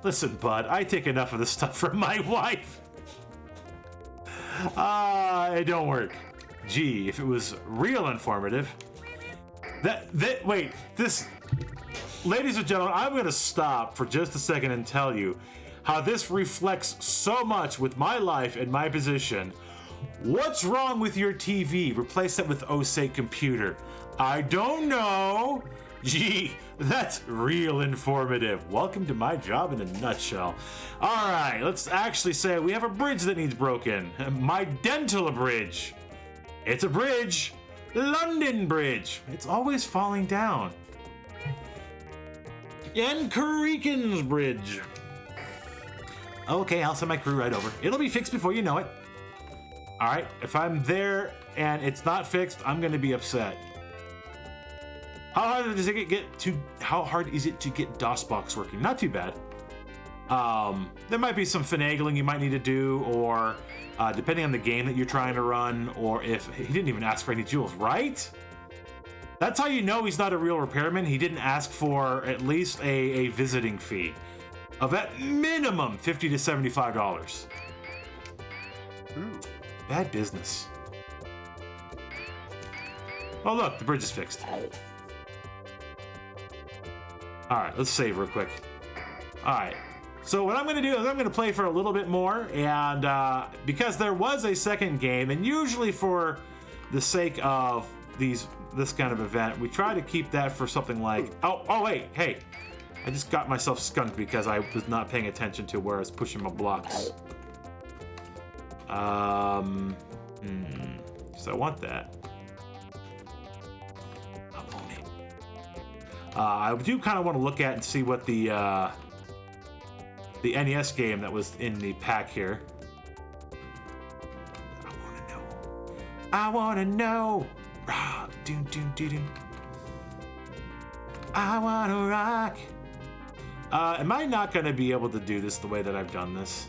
Listen, bud, I take enough of this stuff from my wife. It don't work. Gee, if it was real informative. Wait, this... Ladies and gentlemen, I'm going to stop for just a second and tell you how this reflects so much with my life and my position. What's wrong with your TV? Replace it with OSATE computer. I don't know. Gee, that's real informative. Welcome to my job in a nutshell. All right, let's actually say we have a bridge that needs broken. My dental bridge. It's a bridge. London Bridge. It's always falling down. And Karikin's Bridge. Okay, I'll send my crew right over. It'll be fixed before you know it. All right, if I'm there and it's not fixed, I'm going to be upset. How hard is it to get DOSBox working? Not too bad. There might be some finagling you might need to do, or depending on the game that you're trying to run, or if he didn't even ask for any jewels, right? That's how you know he's not a real repairman. He didn't ask for at least a visiting fee of at minimum $50 to $75. Ooh, bad business. Oh look, the bridge is fixed. All right, let's save real quick. All right, so what I'm going to do is I'm going to play for a little bit more, and because there was a second game, and usually for the sake of this kind of event, we try to keep that for something like, oh wait, hey, I just got myself skunked because I was not paying attention to where I was pushing my blocks. So I want that. I do kind of want to look at and see what the NES game that was in the pack here. I want to know. Doom, doom, doom, doom. I want to rock. Am I not going to be able to do this the way that I've done this?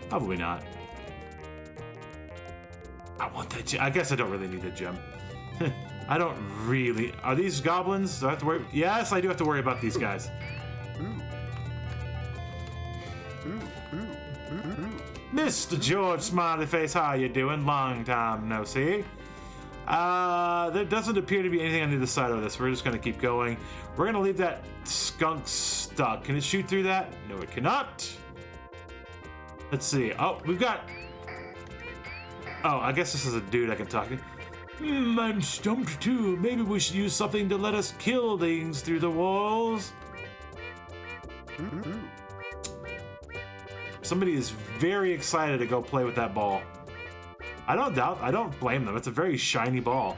Probably not. I want that gem. I guess I don't really need a gem. I don't really. Are these goblins? Do I have to worry? Yes, I do have to worry about these guys. Mr. George Smiley Face, how you doing? Long time no see. There doesn't appear to be anything on the other side of this. We're just going to keep going. We're going to leave that skunk stuck. Can it shoot through that? No, it cannot. Let's see. Oh, we've got... Oh, I guess this is a dude I can talk to. I'm stumped too. Maybe we should use something to let us kill things through the walls. Somebody is very excited to go play with that ball. I don't blame them. It's a very shiny ball.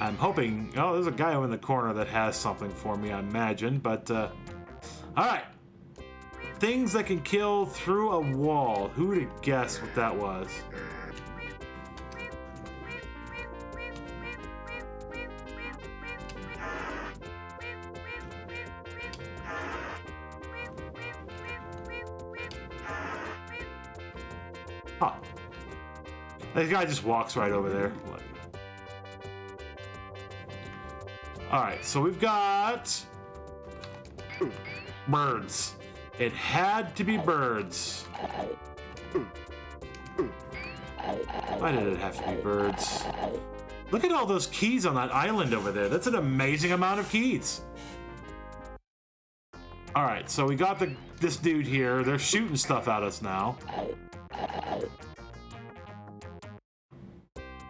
I'm hoping... Oh, there's a guy over in the corner that has something for me, I imagine, but... Alright. Things that can kill through a wall. Who would have guessed what that was? Huh. This guy just walks right over there. Alright, so we've got... birds. It had to be birds. Why did it have to be birds? Look at all those keys on that island over there. That's an amazing amount of keys. Alright, so we got this dude here. They're shooting stuff at us now.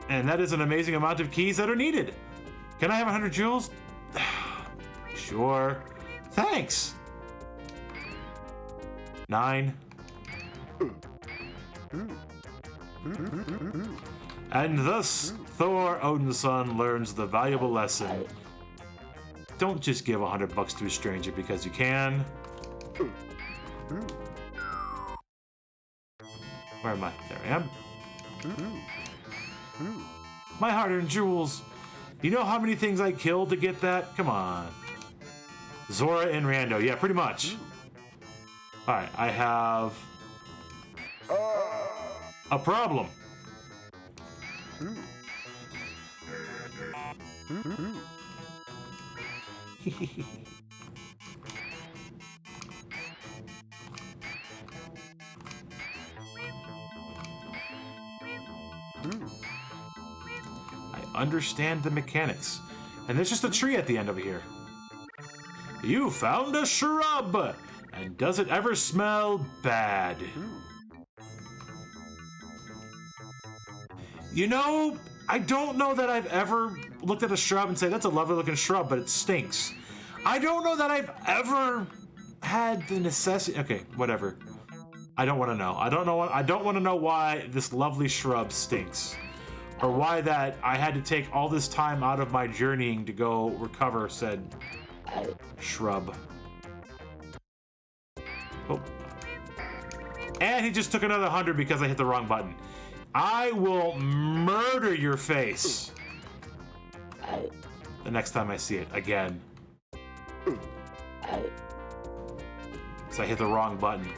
And that is an amazing amount of keys that are needed. Can I have 100 jewels? Sure. Thanks. 9. And thus, Thor, Odin's son, learns the valuable lesson. Don't just give $100 to a stranger because you can. Where am I? There I am. My hard-earned jewels. You know how many things I killed to get that? Come on. Zora and Rando. Yeah, pretty much. Alright, I have... a problem. I understand the mechanics. And there's just a tree at the end over here. You found a shrub! And does it ever smell bad? You know, I don't know that I've ever looked at a shrub and say, that's a lovely looking shrub, but it stinks. I don't know that I've ever had the necessity... Okay, whatever. I don't want to know. I don't want to know why this lovely shrub stinks. Or why that I had to take all this time out of my journeying to go recover said shrub. Oh. And he just took another 100 because I hit the wrong button. I will murder your face the next time I see it again. So I hit the wrong button.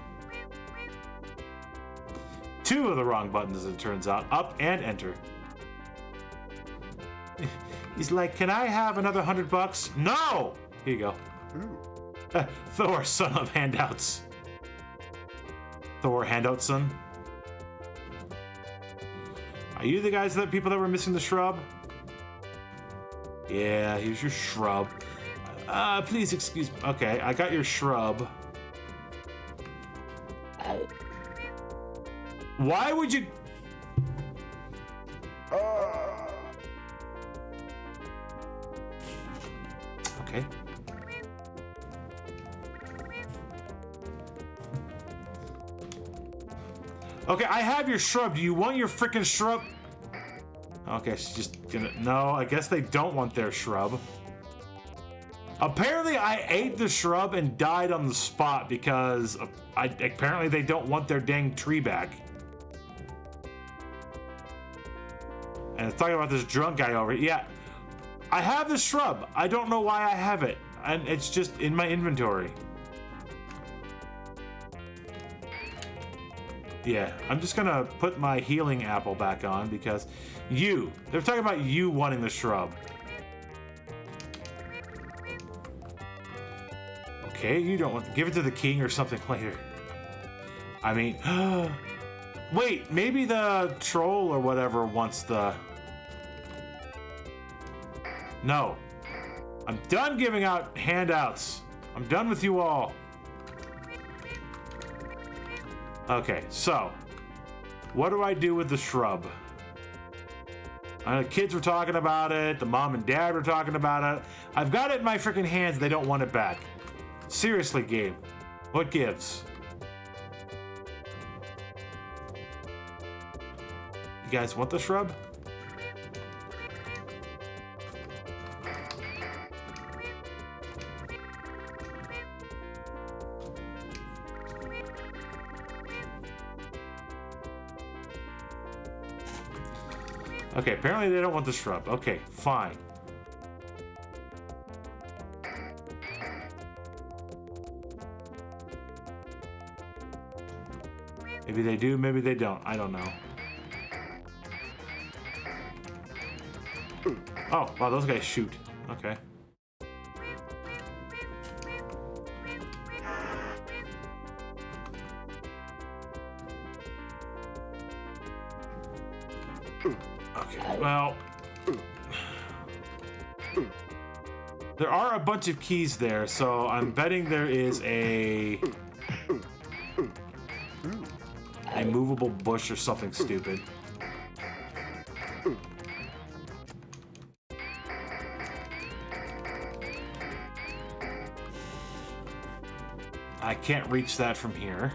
2 of the wrong buttons, as it turns out. Up and enter. He's like, can I have another $100? No! Here you go. Thor, son of handouts. Thor, handout son. Are you the guys that people that were missing the shrub? Yeah, here's your shrub. Please excuse me. Okay, I got your shrub. Why would you... Okay. Okay, I have your shrub. Do you want your frickin' shrub? Okay, she's just gonna... No, I guess they don't want their shrub. Apparently, I ate the shrub and died on the spot because apparently they don't want their dang tree back. And it's talking about this drunk guy over here. Yeah, I have this shrub. I don't know why I have it. And it's just in my inventory. Yeah, I'm just gonna put my healing apple back on because they're talking about you wanting the shrub. Okay, you don't want, give it to the king or something later. I mean, wait, maybe the troll or whatever wants the... No. I'm done giving out handouts. I'm done with you all. Okay, so what do I do with the shrub? The kids were talking about it. The mom and dad were talking about it. I've got it in my freaking hands. They don't want it back. Seriously, Gabe, what gives? You guys want the shrub? Okay, apparently they don't want the shrub. Okay, fine. Maybe they do, maybe they don't. I don't know. Oh, wow, those guys shoot. Okay. Okay, well... There are a bunch of keys there, so I'm betting there is a movable bush or something stupid. I can't reach that from here.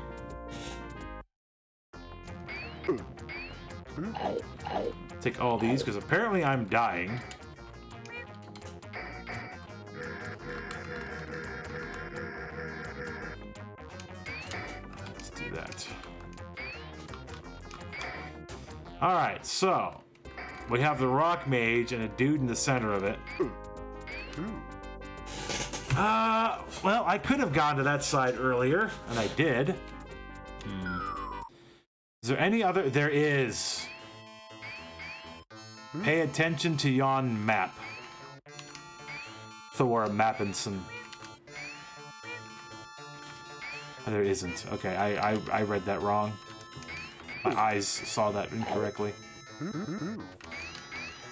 Take all these, because apparently I'm dying. Let's do that. Alright, so we have the rock mage and a dude in the center of it. Well, I could have gone to that side earlier, and I did. Is there any other? There is. Pay attention to yon map. Thor Mappinson. There isn't. Okay, I read that wrong. My eyes saw that incorrectly.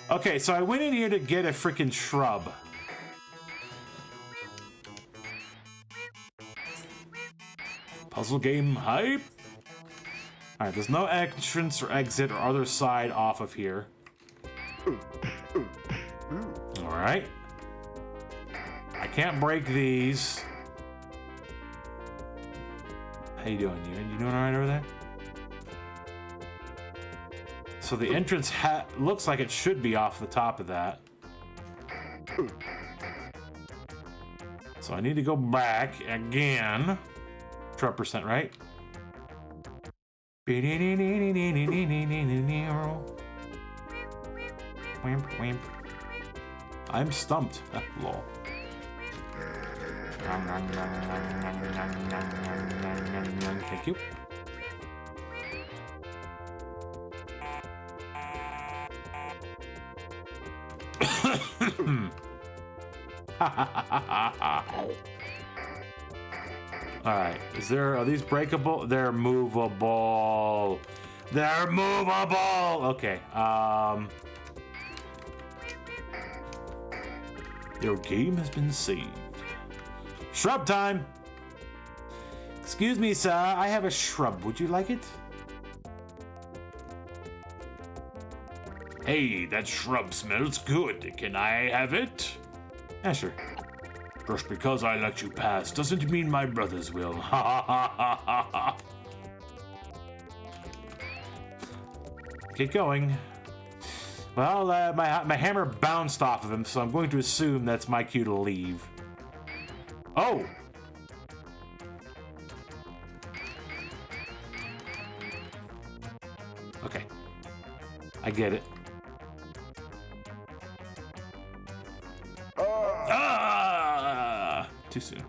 Okay, so I went in here to get a freaking shrub. Puzzle game hype. Alright, there's no entrance or exit or other side off of here. Alright. I can't break these. How you doing? You doing alright over there? So the entrance looks like it should be off the top of that. So I need to go back again. 12%, right? I'm stumped. Lol. Thank you. Alright, are these breakable? They're movable. They're movable! Okay, your game has been saved. Shrub time! Excuse me, sir, I have a shrub. Would you like it? Hey, that shrub smells good. Can I have it? Yeah, sure. Just because I let you pass doesn't mean my brothers will. Ha ha ha ha ha ha. Get going. Well, my hammer bounced off of him, so I'm going to assume that's my cue to leave. Oh! Okay. I get it. Too soon.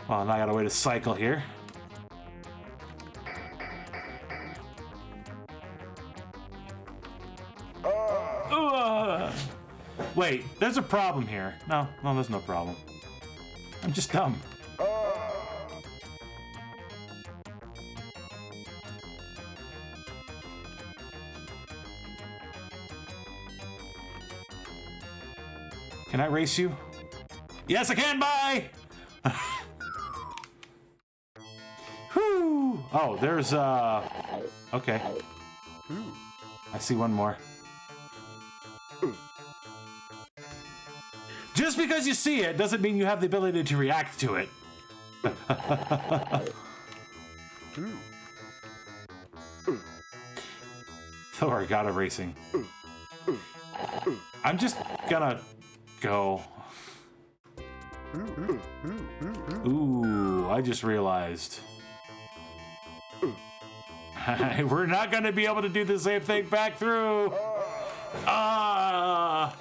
Well, now I gotta wait a cycle here. Wait, there's a problem here. No, there's no problem. I'm just dumb. Can I race you? Yes, I can. Bye. Whew. Oh, there's okay. I see one more. Just because you see it doesn't mean you have the ability to react to it. Thor got a racing. I'm just gonna go. Ooh, I just realized. We're not going to be able to do the same thing back through. Ah.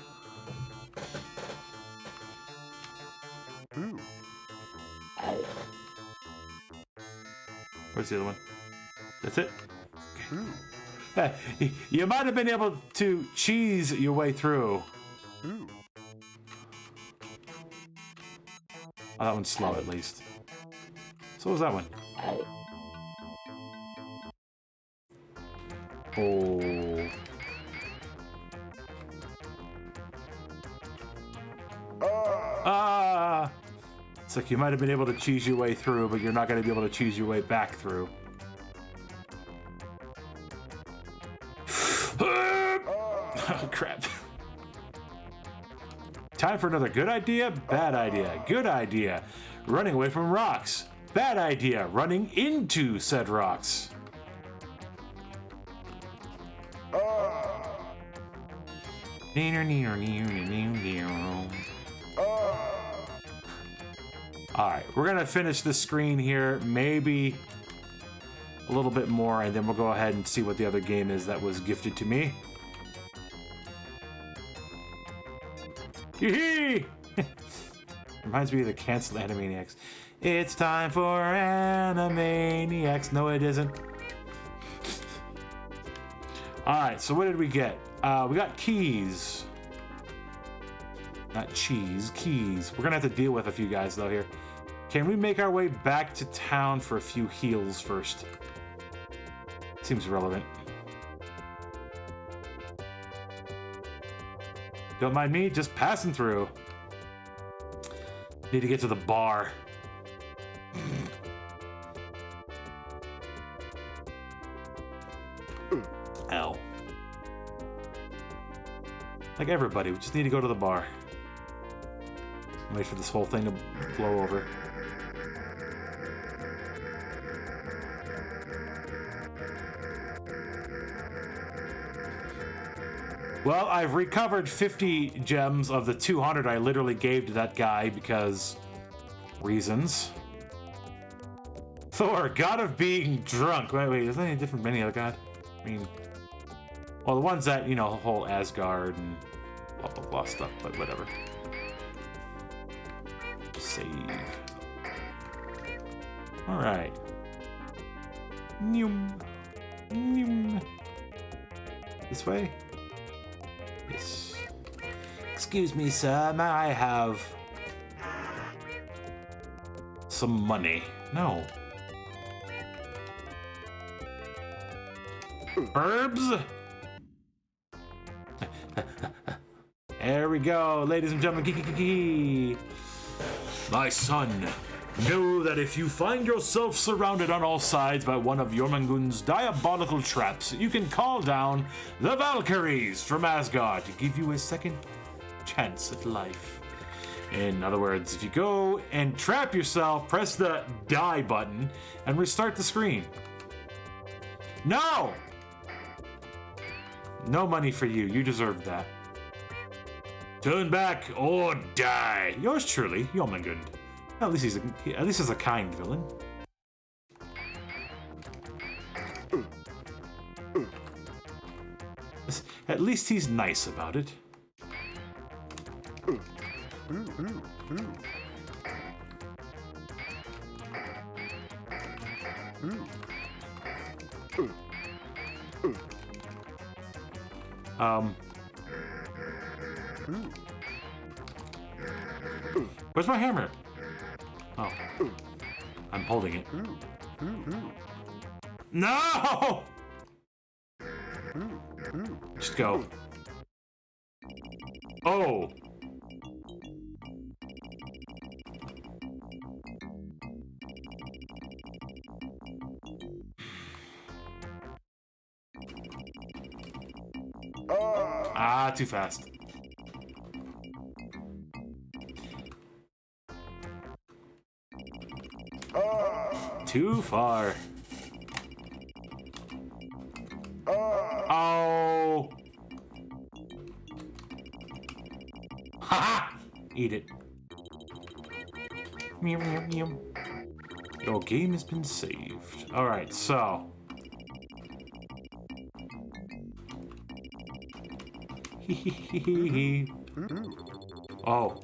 Where's the other one? That's it? Okay. You might have been able to cheese your way through. Oh, that one's slow at least. So what was that one? Oh. Ah! It's like you might have been able to cheese your way through, but you're not going to be able to cheese your way back through. Oh, crap. Time for another good idea, bad idea, good idea. Running away from rocks. Bad idea, running into said rocks. Alright, we're gonna finish the screen here, maybe a little bit more, and then we'll go ahead and see what the other game is that was gifted to me. Hee-hee! Reminds me of the canceled Animaniacs. It's time for Animaniacs. No, it isn't. Alright, so what did we get? We got keys. Not cheese, keys. We're gonna have to deal with a few guys though here. Can we make our way back to town for a few heals first? Seems relevant. Don't mind me, just passing through. Need to get to the bar. Ow. Like everybody, we just need to go to the bar. Wait for this whole thing to blow over. Well, I've recovered 50 gems of the 200 I literally gave to that guy because reasons. Thor, god of being drunk. Wait, is that any different from any other god? I mean, well, the ones that, you know, the whole Asgard and blah, blah, blah stuff, but whatever. Save. Alright. Noom. Noom. This way? Yes. Excuse me, sir. May I have some money? No. Herbs? There we go, ladies and gentlemen. My son, know that if you find yourself surrounded on all sides by one of Jormungand's diabolical traps, you can call down the Valkyries from Asgard to give you a second chance at life. In other words, if you go and trap yourself, press the die button and restart the screen. No! No money for you. You deserve that. Turn back or die. Yours truly, Jormungand. At least he's a kind villain. At least he's nice about it. Where's my hammer? Oh. I'm holding it. No! Just go. Oh! Ah, too fast. Too far. Oh. Ha! Eat it. Meow, meow, meow. Your game has been saved. Alright, so. Oh.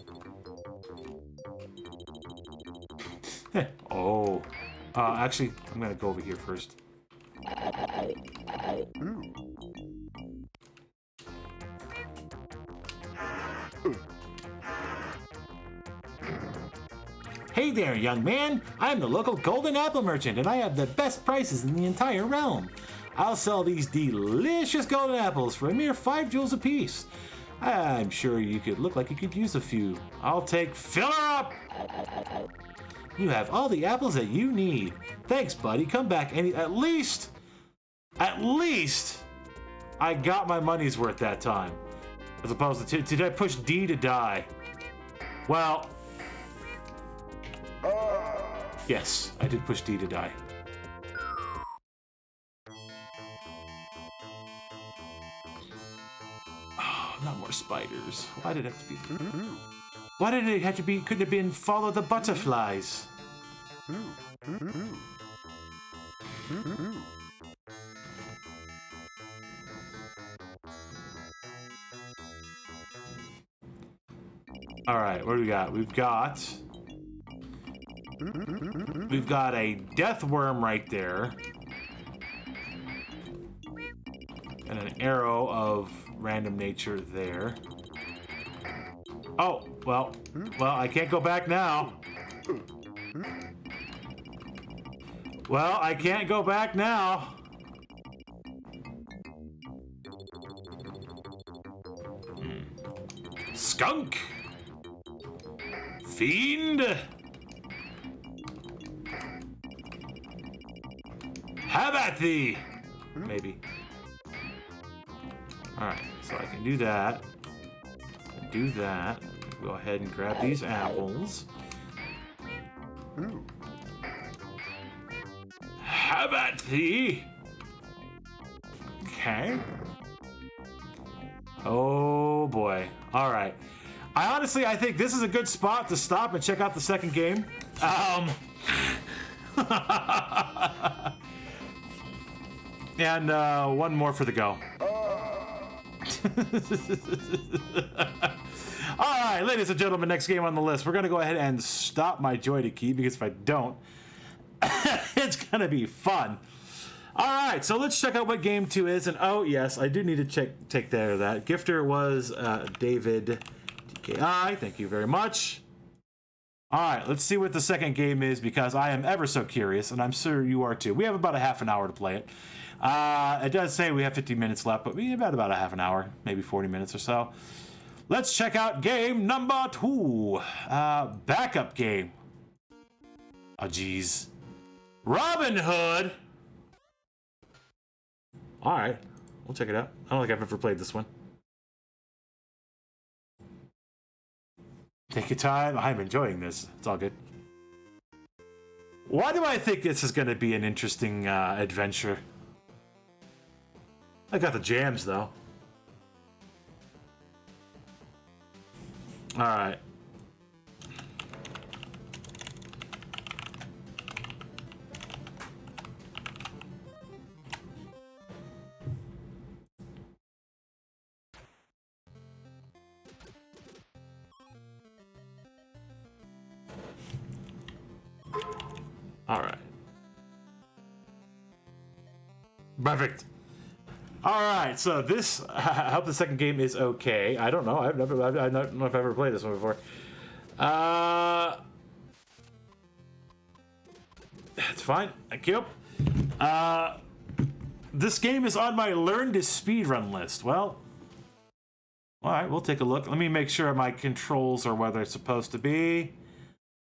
Oh. Actually, I'm gonna go over here first. Hey there, young man. I'm the local golden apple merchant, and I have the best prices in the entire realm. I'll sell these delicious golden apples for a mere 5 jewels apiece. I'm sure you could look like you could use a few. I'll take fill her up! You have all the apples that you need. Thanks, buddy. Come back at least, I got my money's worth that time. As opposed to, did I push D to die? Well, yes, I did push D to die. Oh, not more spiders. Why did it have to be? Why did it have to be? Couldn't have been follow the butterflies. All right, what do we got? We've got a death worm right there, and an arrow of random nature there. Oh, well, I can't go back now. Well, I can't go back now. Skunk. Fiend. Have at thee. Maybe. Alright, so I can do that. Do that. Go ahead and grab these apples. Have at thee. Okay. Oh boy. All right. I think this is a good spot to stop and check out the second game. And one more for the go. All right, ladies and gentlemen, next game on the list. We're going to go ahead and stop my joy key, because if I don't, it's going to be fun. All right, so let's check out what game 2 is. And oh, yes, I do need to take care of that. Gifter was David DKI. Thank you very much. All right, let's see what the second game is, because I am ever so curious, and I'm sure you are too. We have about a half an hour to play it. It does say we have 50 minutes left, but we have about a half an hour, maybe 40 minutes or so. Let's check out game number 2. Backup game. Oh, geez. Robin Hood. All right, we'll check it out. I don't think I've ever played this one. Take your time. I'm enjoying this. It's all good. Why do I think this is going to be an interesting adventure? I got the jams, though. All right. All right. Perfect. All right, so this, I hope the second game is okay. I don't know. I don't know if I've ever played this one before. That's fine. Thank you. This game is on my learn to speedrun list. Well, all right, we'll take a look. Let me make sure my controls are where they're supposed to be.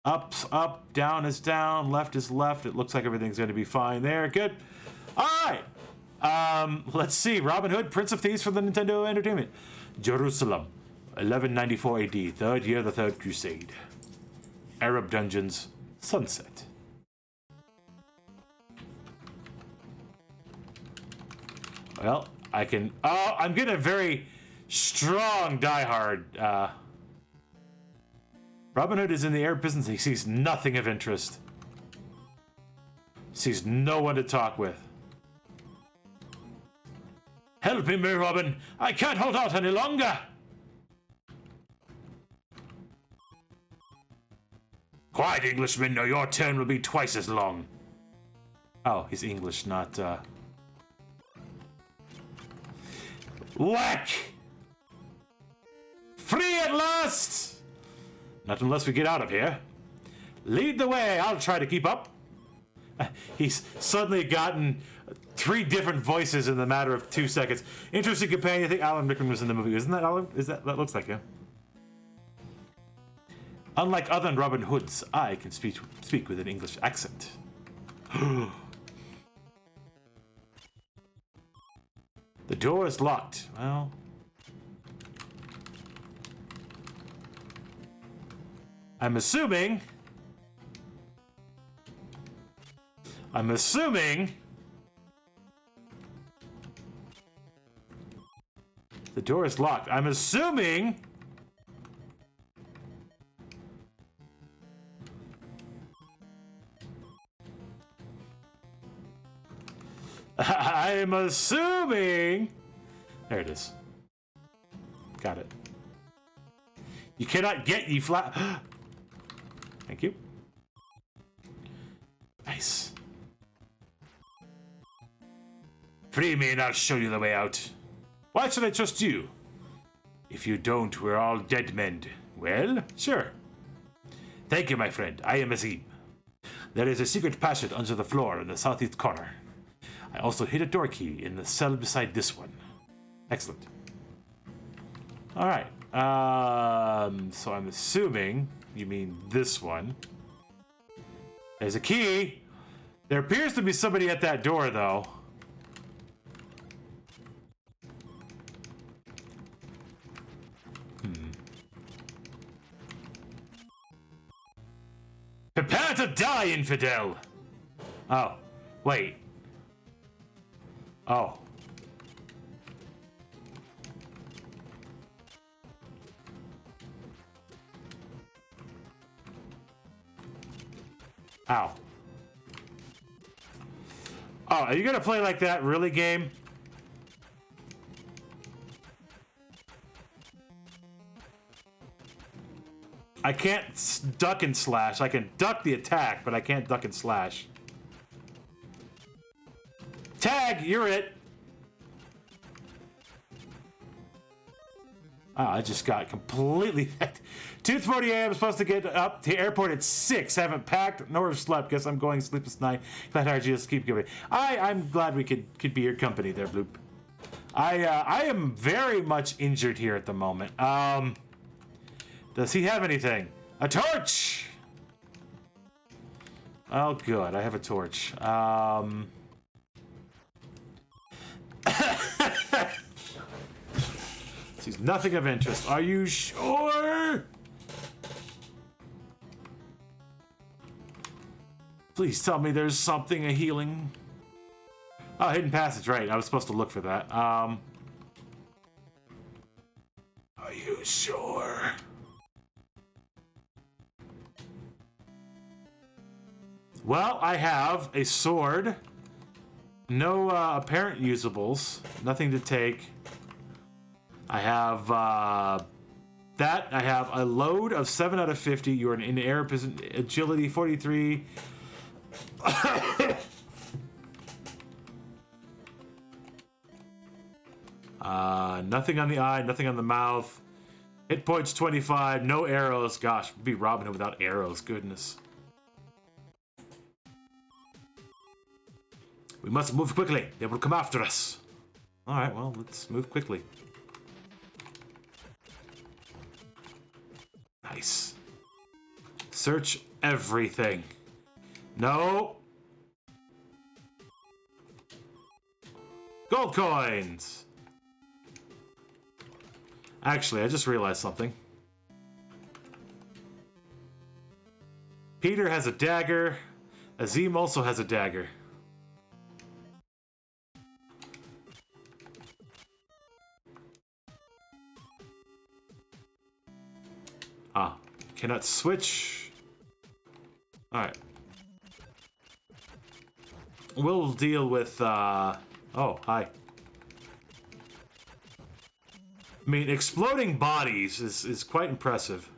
Up's up, down is down, left is left. It looks like everything's going to be fine there. Good. All right. Let's see. Robin Hood, Prince of Thieves for the Nintendo Entertainment. Jerusalem, 1194 AD, third year of the Third Crusade. Arab dungeons, sunset. Well, I can... Oh, I'm getting a very strong diehard. Robin Hood is in the Arab business. He sees nothing of interest. Sees no one to talk with. Help me, Robin. I can't hold out any longer. Quiet, Englishman, or your turn will be twice as long. Oh, he's English, not, Whack! Free at last! Not unless we get out of here. Lead the way, I'll try to keep up. He's suddenly gotten 3 different voices in the matter of 2 seconds. Interesting companion. I think Alan Rickman was in the movie. Isn't that Alan? That looks like him. Unlike other Robin Hoods, I can speak with an English accent. The door is locked. Well, I'm assuming the door is locked. I'm assuming I'm assuming there it is. Got it. You cannot get ye flat. Thank you. Nice. Free me and I'll show you the way out. Why should I trust you? If you don't, we're all dead men. Well, sure. Thank you, my friend. I am Azim. There is a secret passage under the floor in the southeast corner. I also hid a door key in the cell beside this one. Excellent. All right. So I'm assuming you mean this one. There's a key. There appears to be somebody at that door, though. Prepare to die, infidel! Oh, wait. Oh. Ow. Oh, are you gonna play like that, really, game? I can't duck and slash. I can duck the attack, but I can't duck and slash. Tag, you're it. Oh, I just got completely... 2:40 a.m. I'm supposed to get up to the airport at 6. Haven't packed nor slept. Guess I'm going sleepless night. Glad RGL keep giving. I'm glad we could be your company there, Bloop. I am very much injured here at the moment. Does he have anything? A torch! Oh, good. I have a torch. Sees nothing of interest. Are you sure? Please tell me there's something, a healing. Oh, hidden passage, right. I was supposed to look for that. Are you sure? Well, I have a sword. No apparent usables. Nothing to take. I have that. I have a load of 7 out of 50. You're in air position, agility 43. Nothing on the eye, nothing on the mouth. Hit points 25. No arrows. Gosh, we'd be Robin Hood without arrows. Goodness. We must move quickly. They will come after us. All right, well, let's move quickly. Nice. Search everything. No. Gold coins. Actually, I just realized something. Peter has a dagger. Azim also has a dagger. Ah, cannot switch. All right. we'll deal with, oh, hi. I mean, exploding bodies is quite impressive.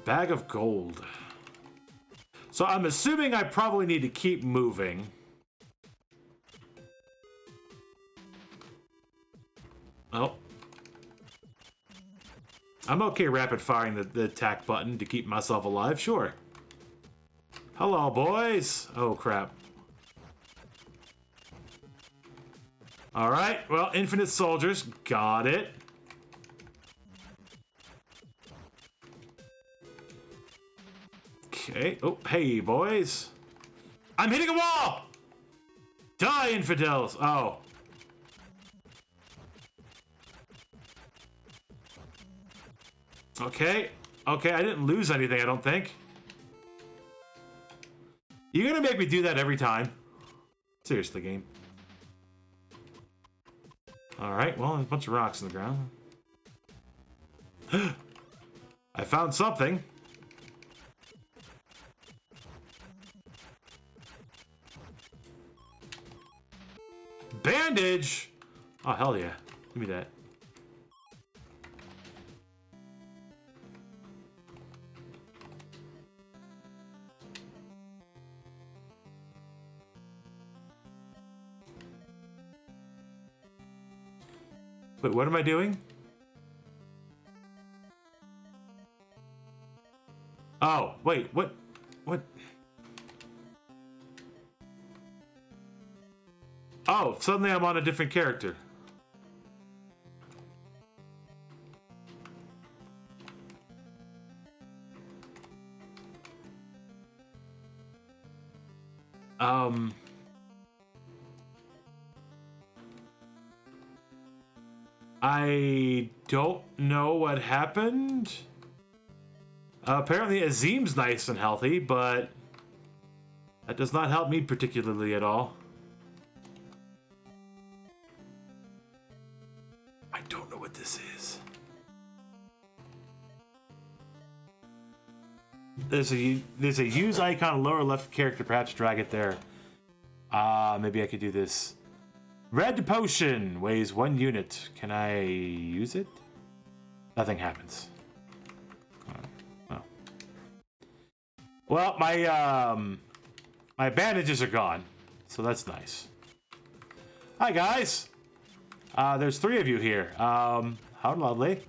Bag of gold. So I'm assuming I probably need to keep moving. Oh. I'm okay rapid firing the attack button to keep myself alive, sure. Hello, boys. Oh, crap. Alright, well, infinite soldiers. Got it. Okay. Oh, hey, boys. I'm hitting a wall! Die, infidels! Oh. Okay. Okay, I didn't lose anything, I don't think. You're gonna make me do that every time. Seriously, game. Alright, well, there's a bunch of rocks in the ground. I found something. Bandage! Oh, hell yeah. Give me that. Wait, what am I doing? Oh, wait, what? What? Oh, suddenly I'm on a different character. I don't know what happened. Apparently Azim's nice and healthy, but that does not help me particularly at all. I don't know what this is. There's a use icon lower left character, perhaps drag it there. Maybe I could do this. Red potion weighs 1 unit. Can I use it? Nothing happens. Oh. Well, my bandages are gone, so that's nice. Hi guys. There's 3 of you here. How lovely.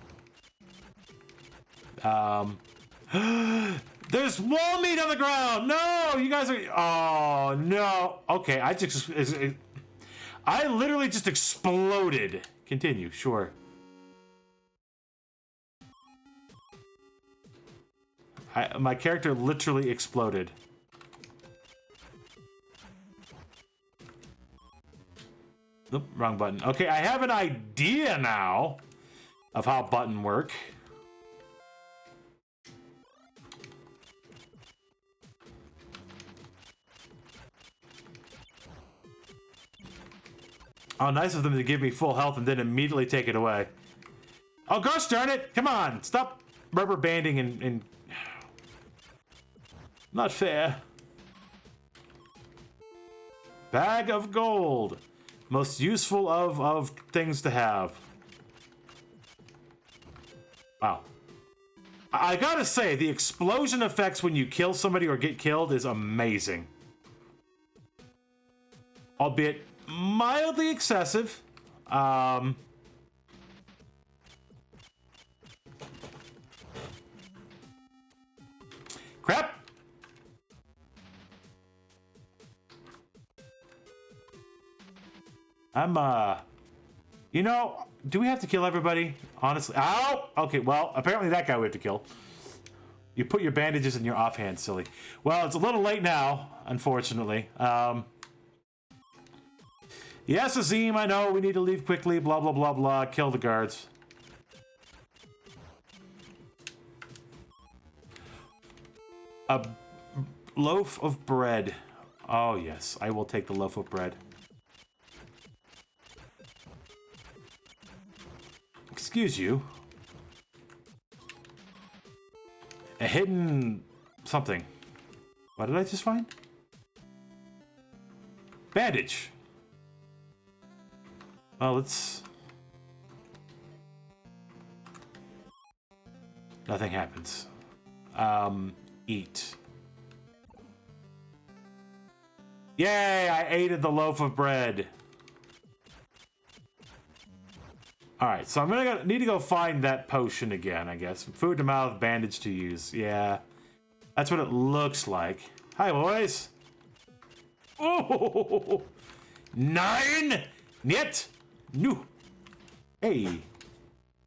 There's wall meat on the ground. No, you guys are. Oh no. Okay, I literally just exploded. Continue, sure. My character literally exploded. Nope, wrong button. Okay, I have an idea now of how buttons work. Oh, nice of them to give me full health and then immediately take it away. Oh, gosh darn it! Come on! Stop rubber banding and... Not fair. Bag of gold. Most useful of things to have. Wow. I gotta say, the explosion effects when you kill somebody or get killed is amazing. Albeit mildly excessive. Crap. You know, do we have to kill everybody? Honestly. Ow! Okay, well, apparently that guy we have to kill. You put your bandages in your offhand, silly. Well, it's a little late now, unfortunately. Yes, Azim, I know, we need to leave quickly, blah, blah, blah, blah. Kill the guards. A loaf of bread. Oh, yes, I will take the loaf of bread. Excuse you. hidden something. What did I just find? Bandage. Oh, let's... Nothing happens. Eat. Yay, I ate the loaf of bread. Alright, so I'm gonna need to go find that potion again, I guess. Food to mouth, bandage to use. Yeah. That's what it looks like. Hi, boys. Oh! 9! Niet! No. Hey.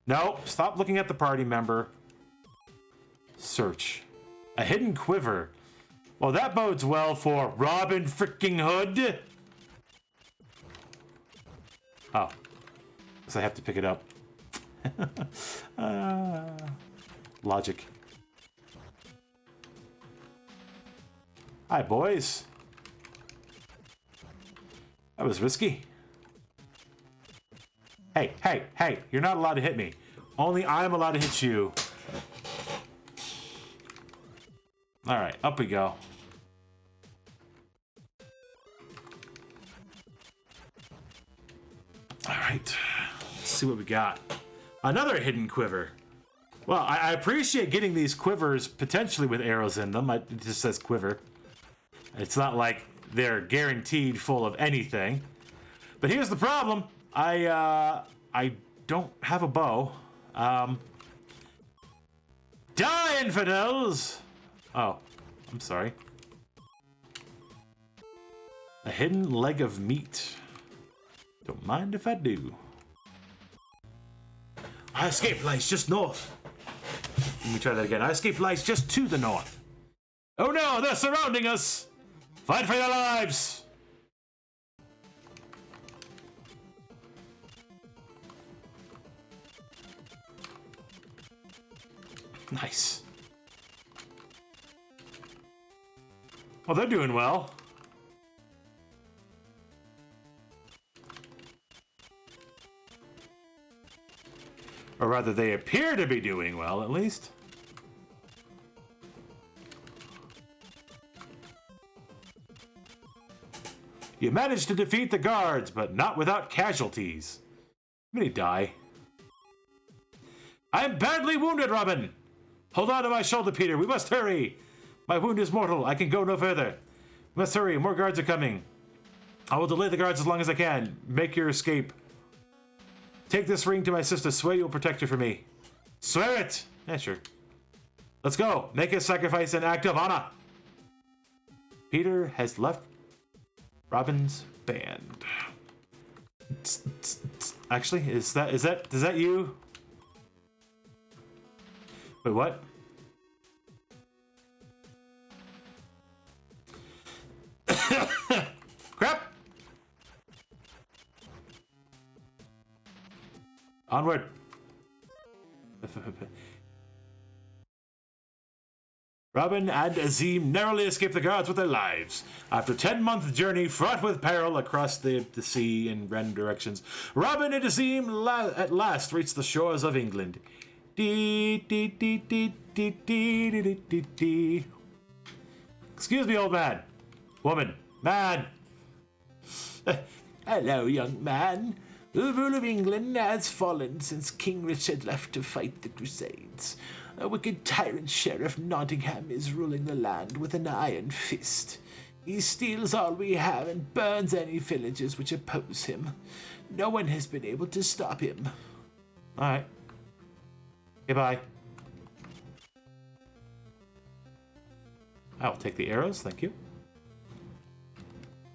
No, stop looking at the party member. Search. A hidden quiver. Well, that bodes well for Robin freaking Hood. Oh. Guess I have to pick it up. Logic. Hi, boys. That was risky. Hey, hey, hey, you're not allowed to hit me. Only I'm allowed to hit you. All right, up we go. All right, let's see what we got. Another hidden quiver. Well, I appreciate getting these quivers potentially with arrows in them. It just says quiver. It's not like they're guaranteed full of anything. But here's the problem. I don't have a bow. Die, infidels! Oh, I'm sorry. A hidden leg of meat. Don't mind if I do. Our escape lies just north. Let me try that again. Our escape lies just to the north. Oh no, they're surrounding us! Fight for your lives! Nice. Well, they're doing well. Or rather, they appear to be doing well, at least. You managed to defeat the guards, but not without casualties. Many die. I'm badly wounded, Robin! Hold on to my shoulder, Peter. We must hurry! My wound is mortal. I can go no further. We must hurry. More guards are coming. I will delay the guards as long as I can. Make your escape. Take this ring to my sister. Swear you'll protect her for me. Swear it! Yeah, sure. Let's go. Make a sacrifice and act of honor. Peter has left Robin's band. Actually, is that you? Wait, what? Crap! Onward. Robin and Azim narrowly escaped the guards with their lives. After a 10-month journey fraught with peril across the sea in random directions, Robin and Azim at last reached the shores of England. Excuse me, old man. Woman. Man. Hello, young man. The rule of England has fallen since King Richard left to fight the Crusades. A wicked tyrant Sheriff Nottingham is ruling the land with an iron fist. He steals all we have and burns any villages which oppose him. No one has been able to stop him. Alright. Goodbye. I'll take the arrows, thank you.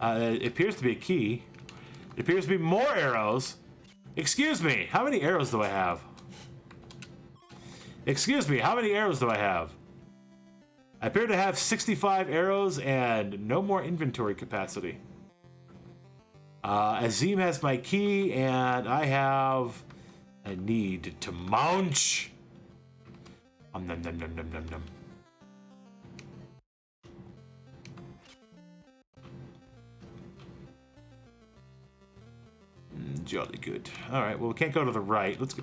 It appears to be a key. It appears to be more arrows. Excuse me, how many arrows do I have? Excuse me, how many arrows do I have? I appear to have 65 arrows and no more inventory capacity. Azim has my key and I have a need to munch. Nom nom nom nom nom nom. Jolly good. All right, well, we can't go to the right. Let's go.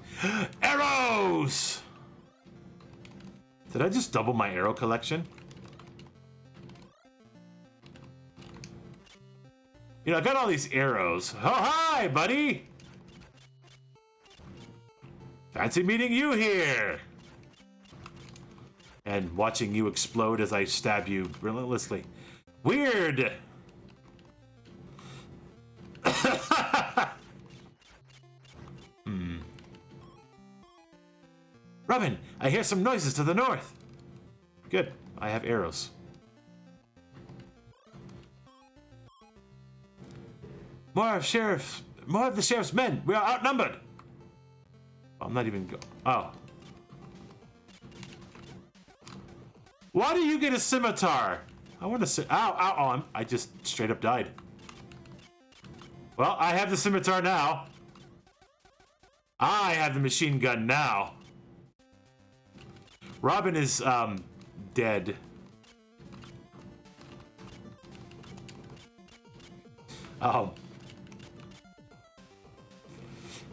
Arrows! Did I just double my arrow collection? You know, I got all these arrows. Oh, hi, buddy! Fancy meeting you here! And watching you explode as I stab you relentlessly. Weird! Robin, I hear some noises to the north. Good, I have arrows. More of the sheriff's men. We are outnumbered. I'm not even oh. Why do you get a scimitar? I want to say, ow, I just straight up died. Well, I have the scimitar now. I have the machine gun now. Robin is, dead.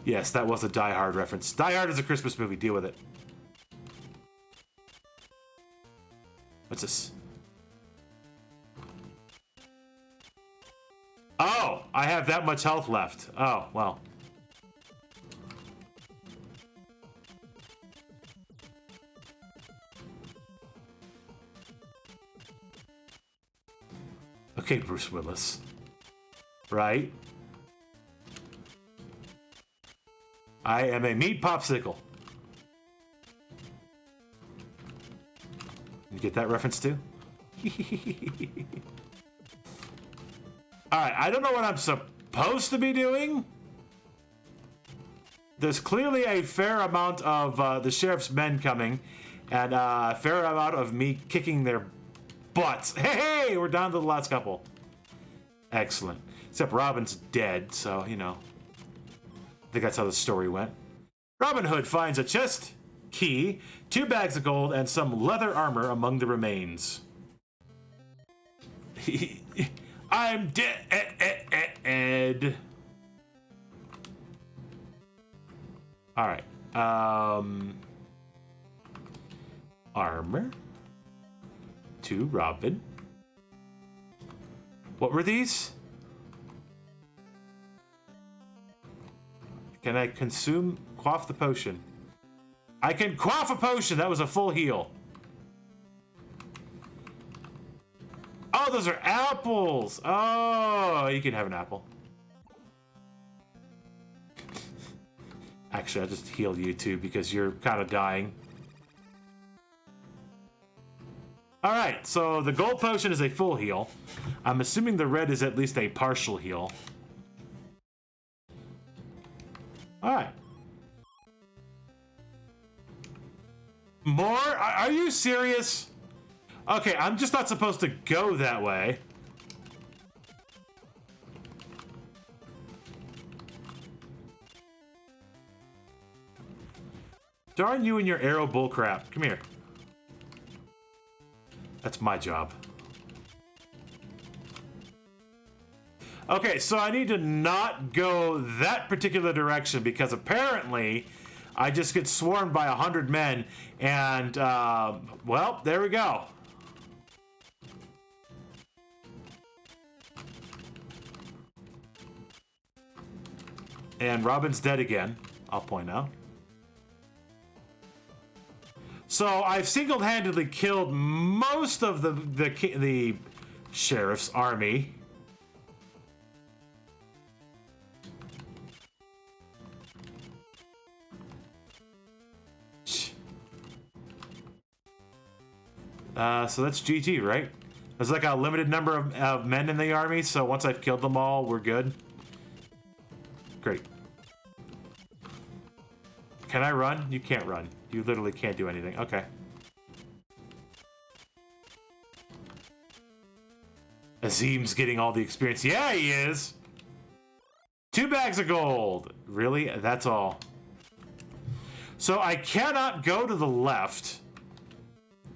Yes, that was a Die Hard reference. Die Hard is a Christmas movie. Deal with it. What's this? Oh, I have that much health left. Oh, well. Okay, Bruce Willis. Right? I am a meat popsicle. You get that reference too? Alright, I don't know what I'm supposed to be doing. There's clearly a fair amount of the sheriff's men coming, and a fair amount of me kicking their butts. Hey, we're down to the last couple. Excellent. Except Robin's dead, so, you know. I think that's how the story went. Robin Hood finds a chest, key, 2 bags of gold, and some leather armor among the remains. I'm dead. Alright. Armor. To Robin. What were these? Can I quaff the potion? I can quaff a potion! That was a full heal. Oh, those are apples! Oh, you can have an apple. Actually, I'll just heal you too because you're kind of dying. Alright, so the gold potion is a full heal. I'm assuming the red is at least a partial heal. Alright. More? Are you serious? Okay, I'm just not supposed to go that way. Darn you and your arrow bullcrap. Come here. That's my job. Okay, so I need to not go that particular direction because apparently I just get swarmed by 100 men and, well, there we go. And Robin's dead again, I'll point out. So I've single-handedly killed most of the sheriff's army. So that's GG, right? There's like a limited number of men in the army, so once I've killed them all, we're good. Great. Can I run? You can't run. You literally can't do anything. Okay. Azim's getting all the experience. Yeah, he is! 2 bags of gold. Really? That's all. So I cannot go to the left.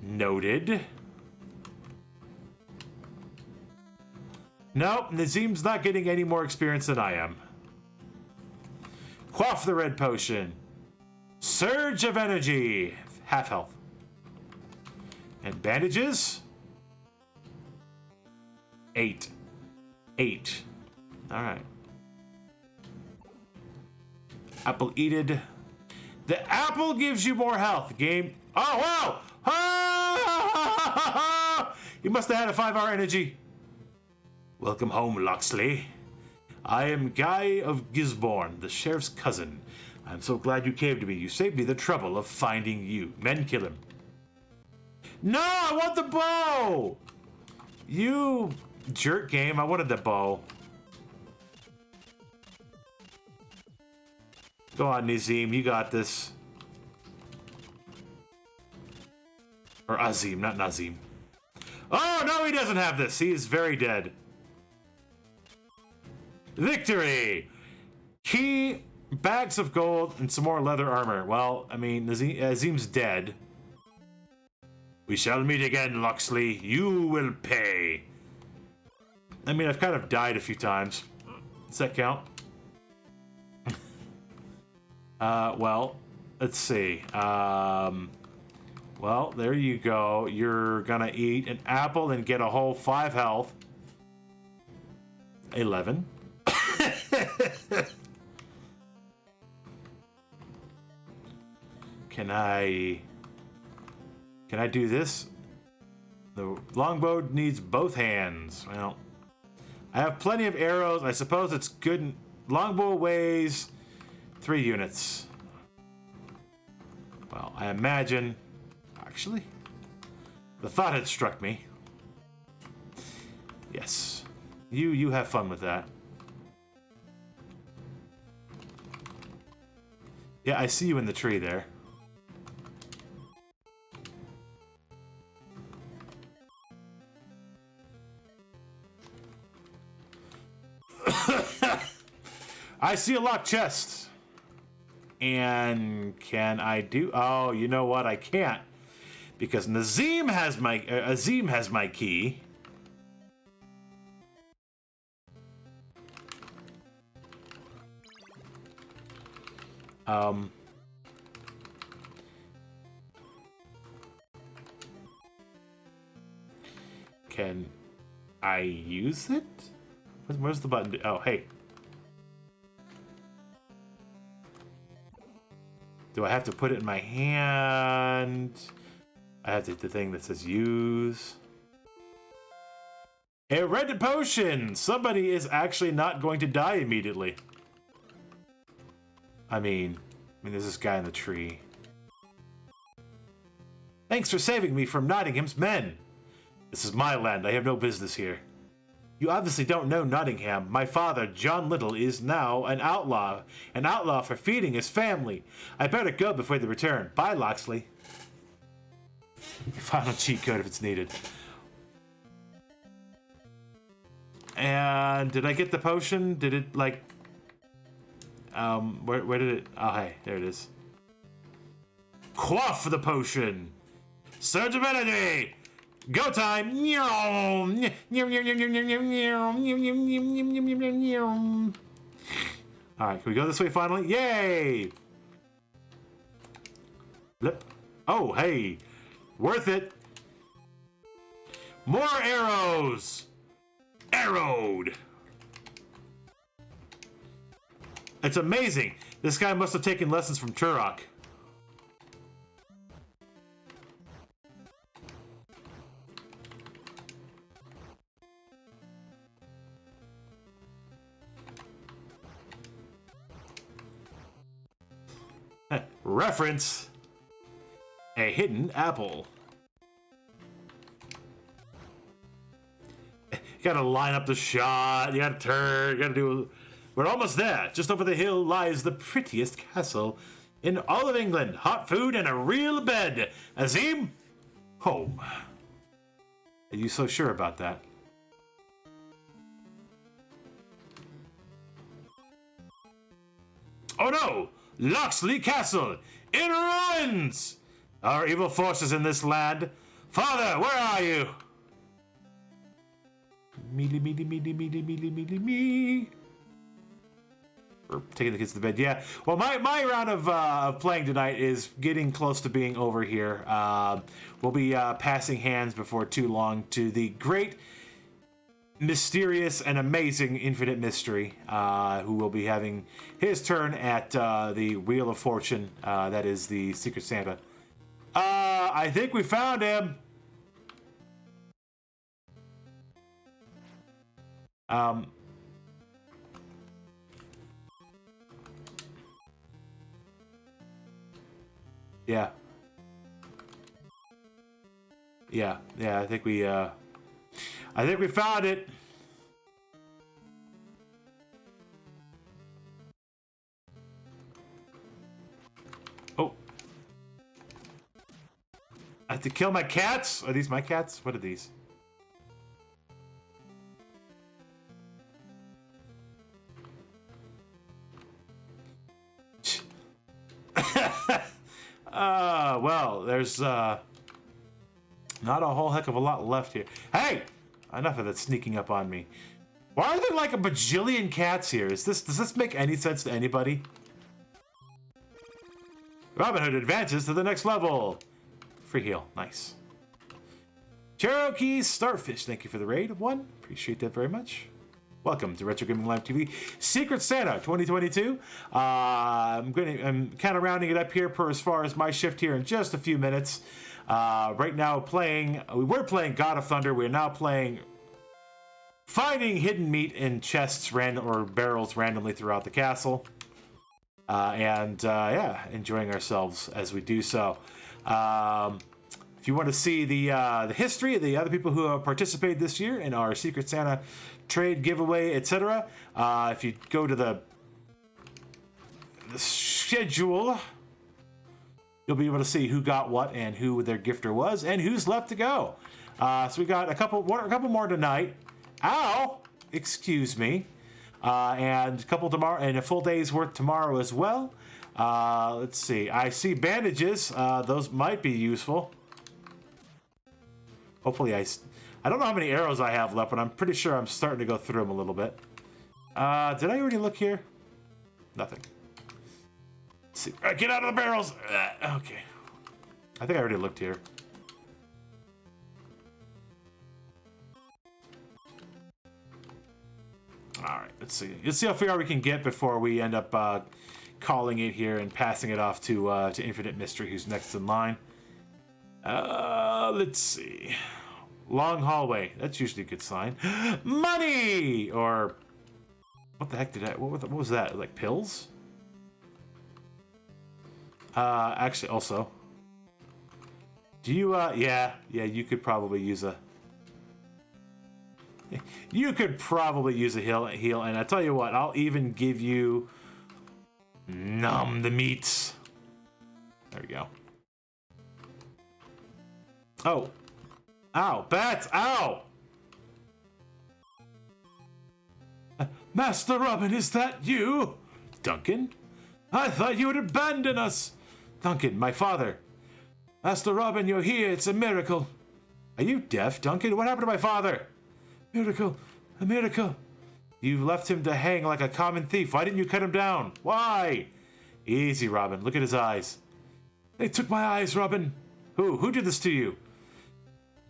Noted. Nope, Nazim's not getting any more experience than I am. Quaff the red potion. Surge of energy. Half health. And bandages? 8. 8. Alright. Apple eated. The apple gives you more health. Game. Oh, wow! Ah! You must have had a 5-hour energy. Welcome home, Loxley. I am Guy of Gisborne, the sheriff's cousin. I'm so glad you came to me. You saved me the trouble of finding you. Men, kill him. No, I want the bow! You jerk game. I wanted the bow. Go on, Nazim. You got this. Or Azim, not Nazim. Oh, no, he doesn't have this. He is very dead. Victory! Key, bags of gold, and some more leather armor. Well, I mean, Azim's dead. We shall meet again, Loxley. You will pay. I mean, I've kind of died a few times. Does that count? Well, let's see. Well, there you go. You're gonna eat an apple and get a whole 5 health. 11. Can I do this? The longbow needs both hands. Well, I have plenty of arrows. I suppose it's good. Longbow weighs 3 units. Well, I imagine... Actually, the thought had struck me. Yes. You have fun with that. Yeah, I see you in the tree there. I see a locked chest. And can I do... Oh, you know what? I can't. Because Azim has my key. Can I use it? Where's the button? Oh, hey. Do I have to put it in my hand? I have to hit the thing that says use. A red potion! Somebody is actually not going to die immediately. I mean, there's this guy in the tree. Thanks for saving me from Nottingham's men. This is my land. I have no business here. You obviously don't know Nottingham. My father, John Little, is now an outlaw. An outlaw for feeding his family. I better go before they return. Bye, Loxley. Final cheat code if it's needed. And did I get the potion? Did it, like... where did it... Oh, hey, there it is. Quaff the potion! Surge of energy! Go time! Alright, can we go this way finally? Yay! Blip. Oh, hey! Worth it! More arrows! Arrowed! It's amazing. This guy must have taken lessons from Turok. Reference. A hidden apple. You gotta line up the shot, you gotta turn, you gotta do... We're almost there. Just over the hill lies the prettiest castle in all of England. Hot food and a real bed. Azim, home. Are you so sure about that? Oh no! Loxley Castle! In ruins! Our evil forces in this land. Father, where are you? Mealy, mealy, mealy, mealy, mealy, mealy, me. or taking the kids to bed. Yeah. Well, my round of playing tonight is getting close to being over here. We'll be passing hands before too long to the great, mysterious, and amazing Infinite Mystery, who will be having his turn at the Wheel of Fortune. That is the Secret Santa. I think we found him. Yeah. Yeah, I think we found it. Oh. I have to kill my cats? Are these my cats? What are these? Well, there's not a whole heck of a lot left here. Hey! Enough of that sneaking up on me. Why are there like a bajillion cats here? Does this make any sense to anybody? Robin Hood advances to the next level. Free heal. Nice. Cherokee Starfish, thank you for the raid of 1. Appreciate that very much. Welcome to Retro Gaming Live TV Secret Santa 2022. I'm kind of rounding it up here per as far as my shift here in just a few minutes. Right now we were playing God of Thunder. We're now playing finding hidden meat in chests or barrels randomly throughout the castle. Yeah, enjoying ourselves as we do so. If you want to see the history of the other people who have participated this year in our Secret Santa trade giveaway, etc., if you go to the schedule, you'll be able to see who got what and who their gifter was and who's left to go. So we got a couple more tonight. Ow! Excuse me. And a couple tomorrow, and a full day's worth tomorrow as well. Let's see. I see bandages. Those might be useful. Hopefully I don't know how many arrows I have left, but I'm pretty sure I'm starting to go through them a little bit. Did I already look here? Nothing. Let's see. Get out of the barrels! Okay. I think I already looked here. Alright, let's see. Let's see how far we can get before we end up calling it here and passing it off to Infinite Mystery, who's next in line. Let's see. Long hallway. That's usually a good sign. Money! Or what the heck did I... What was that? Like pills? Actually, also... Do you, yeah, you could probably use a... You could probably use a heal, and I tell you what, I'll even give you... Numb the meats. There we go. Oh. Ow, bats, ow! Master Robin, is that you? Duncan? I thought you would abandon us. Duncan, my father. Master Robin, you're here, it's a miracle. Are you deaf, Duncan? What happened to my father? Miracle, a miracle. You left him to hang like a common thief. Why didn't you cut him down? Why? Easy, Robin, look at his eyes. They took my eyes, Robin. Who did this to you?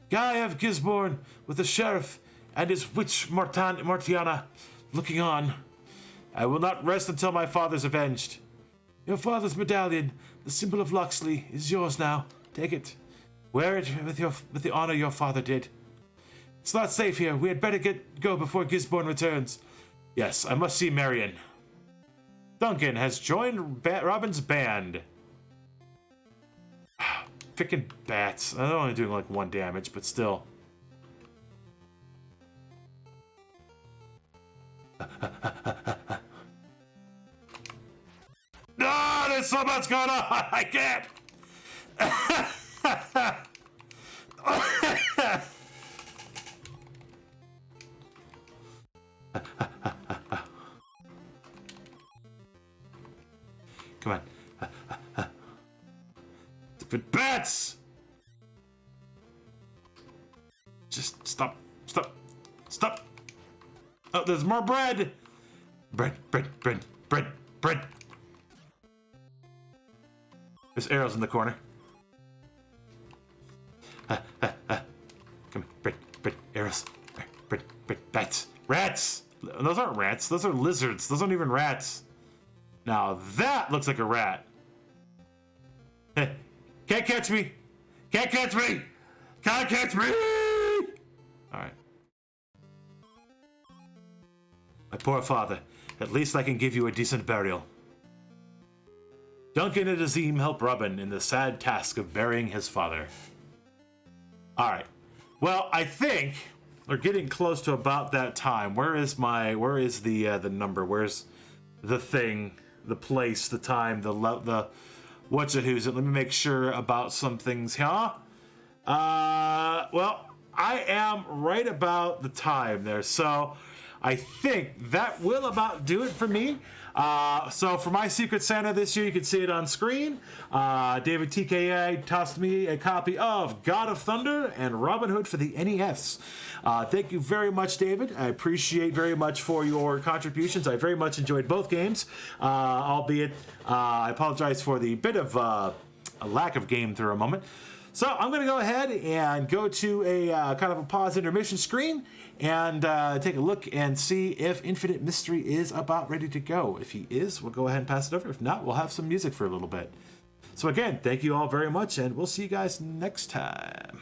Guy of Gisborne with the sheriff and his witch Martiana looking on. I will not rest until my father's avenged. Your father's medallion, the symbol of Loxley, is yours now. Take it. Wear it with the honor your father did. It's not safe here. We had better go before Gisborne returns. Yes, I must see Marion. Duncan has joined Robin's band. Frickin' bats. I'm only doing like 1 damage, but still. No, there's so much going on. I can't. Come on. Stupid bats! Just stop. Oh, there's more bread! Bread. bread. There's arrows in the corner. Come here, bread, arrows. Bread, bats. Rats! Those aren't rats, those are lizards. Those aren't even rats. Now that looks like a rat. Can't catch me! Can't catch me! Can't catch me! Alright. My poor father. At least I can give you a decent burial. Duncan and Azim help Robin in the sad task of burying his father. Alright. Well, I think we're getting close to about that time. Where is the number? Where's the thing, the place, the time, the what's-a-who's it? Let me make sure about some things, huh? Well, I am right about the time there, so I think that will about do it for me. So for my Secret Santa this year, you can see it on screen. David TKA tossed me a copy of God of Thunder and Robin Hood for the NES. Thank you very much, David. I appreciate very much for your contributions. I very much enjoyed both games, albeit I apologize for the bit of a lack of game through a moment. So I'm going to go ahead and go to a kind of a pause intermission screen and take a look and see if Infinite Mystery is about ready to go. If he is, we'll go ahead and pass it over. If not, we'll have some music for a little bit. So again, thank you all very much, and we'll see you guys next time.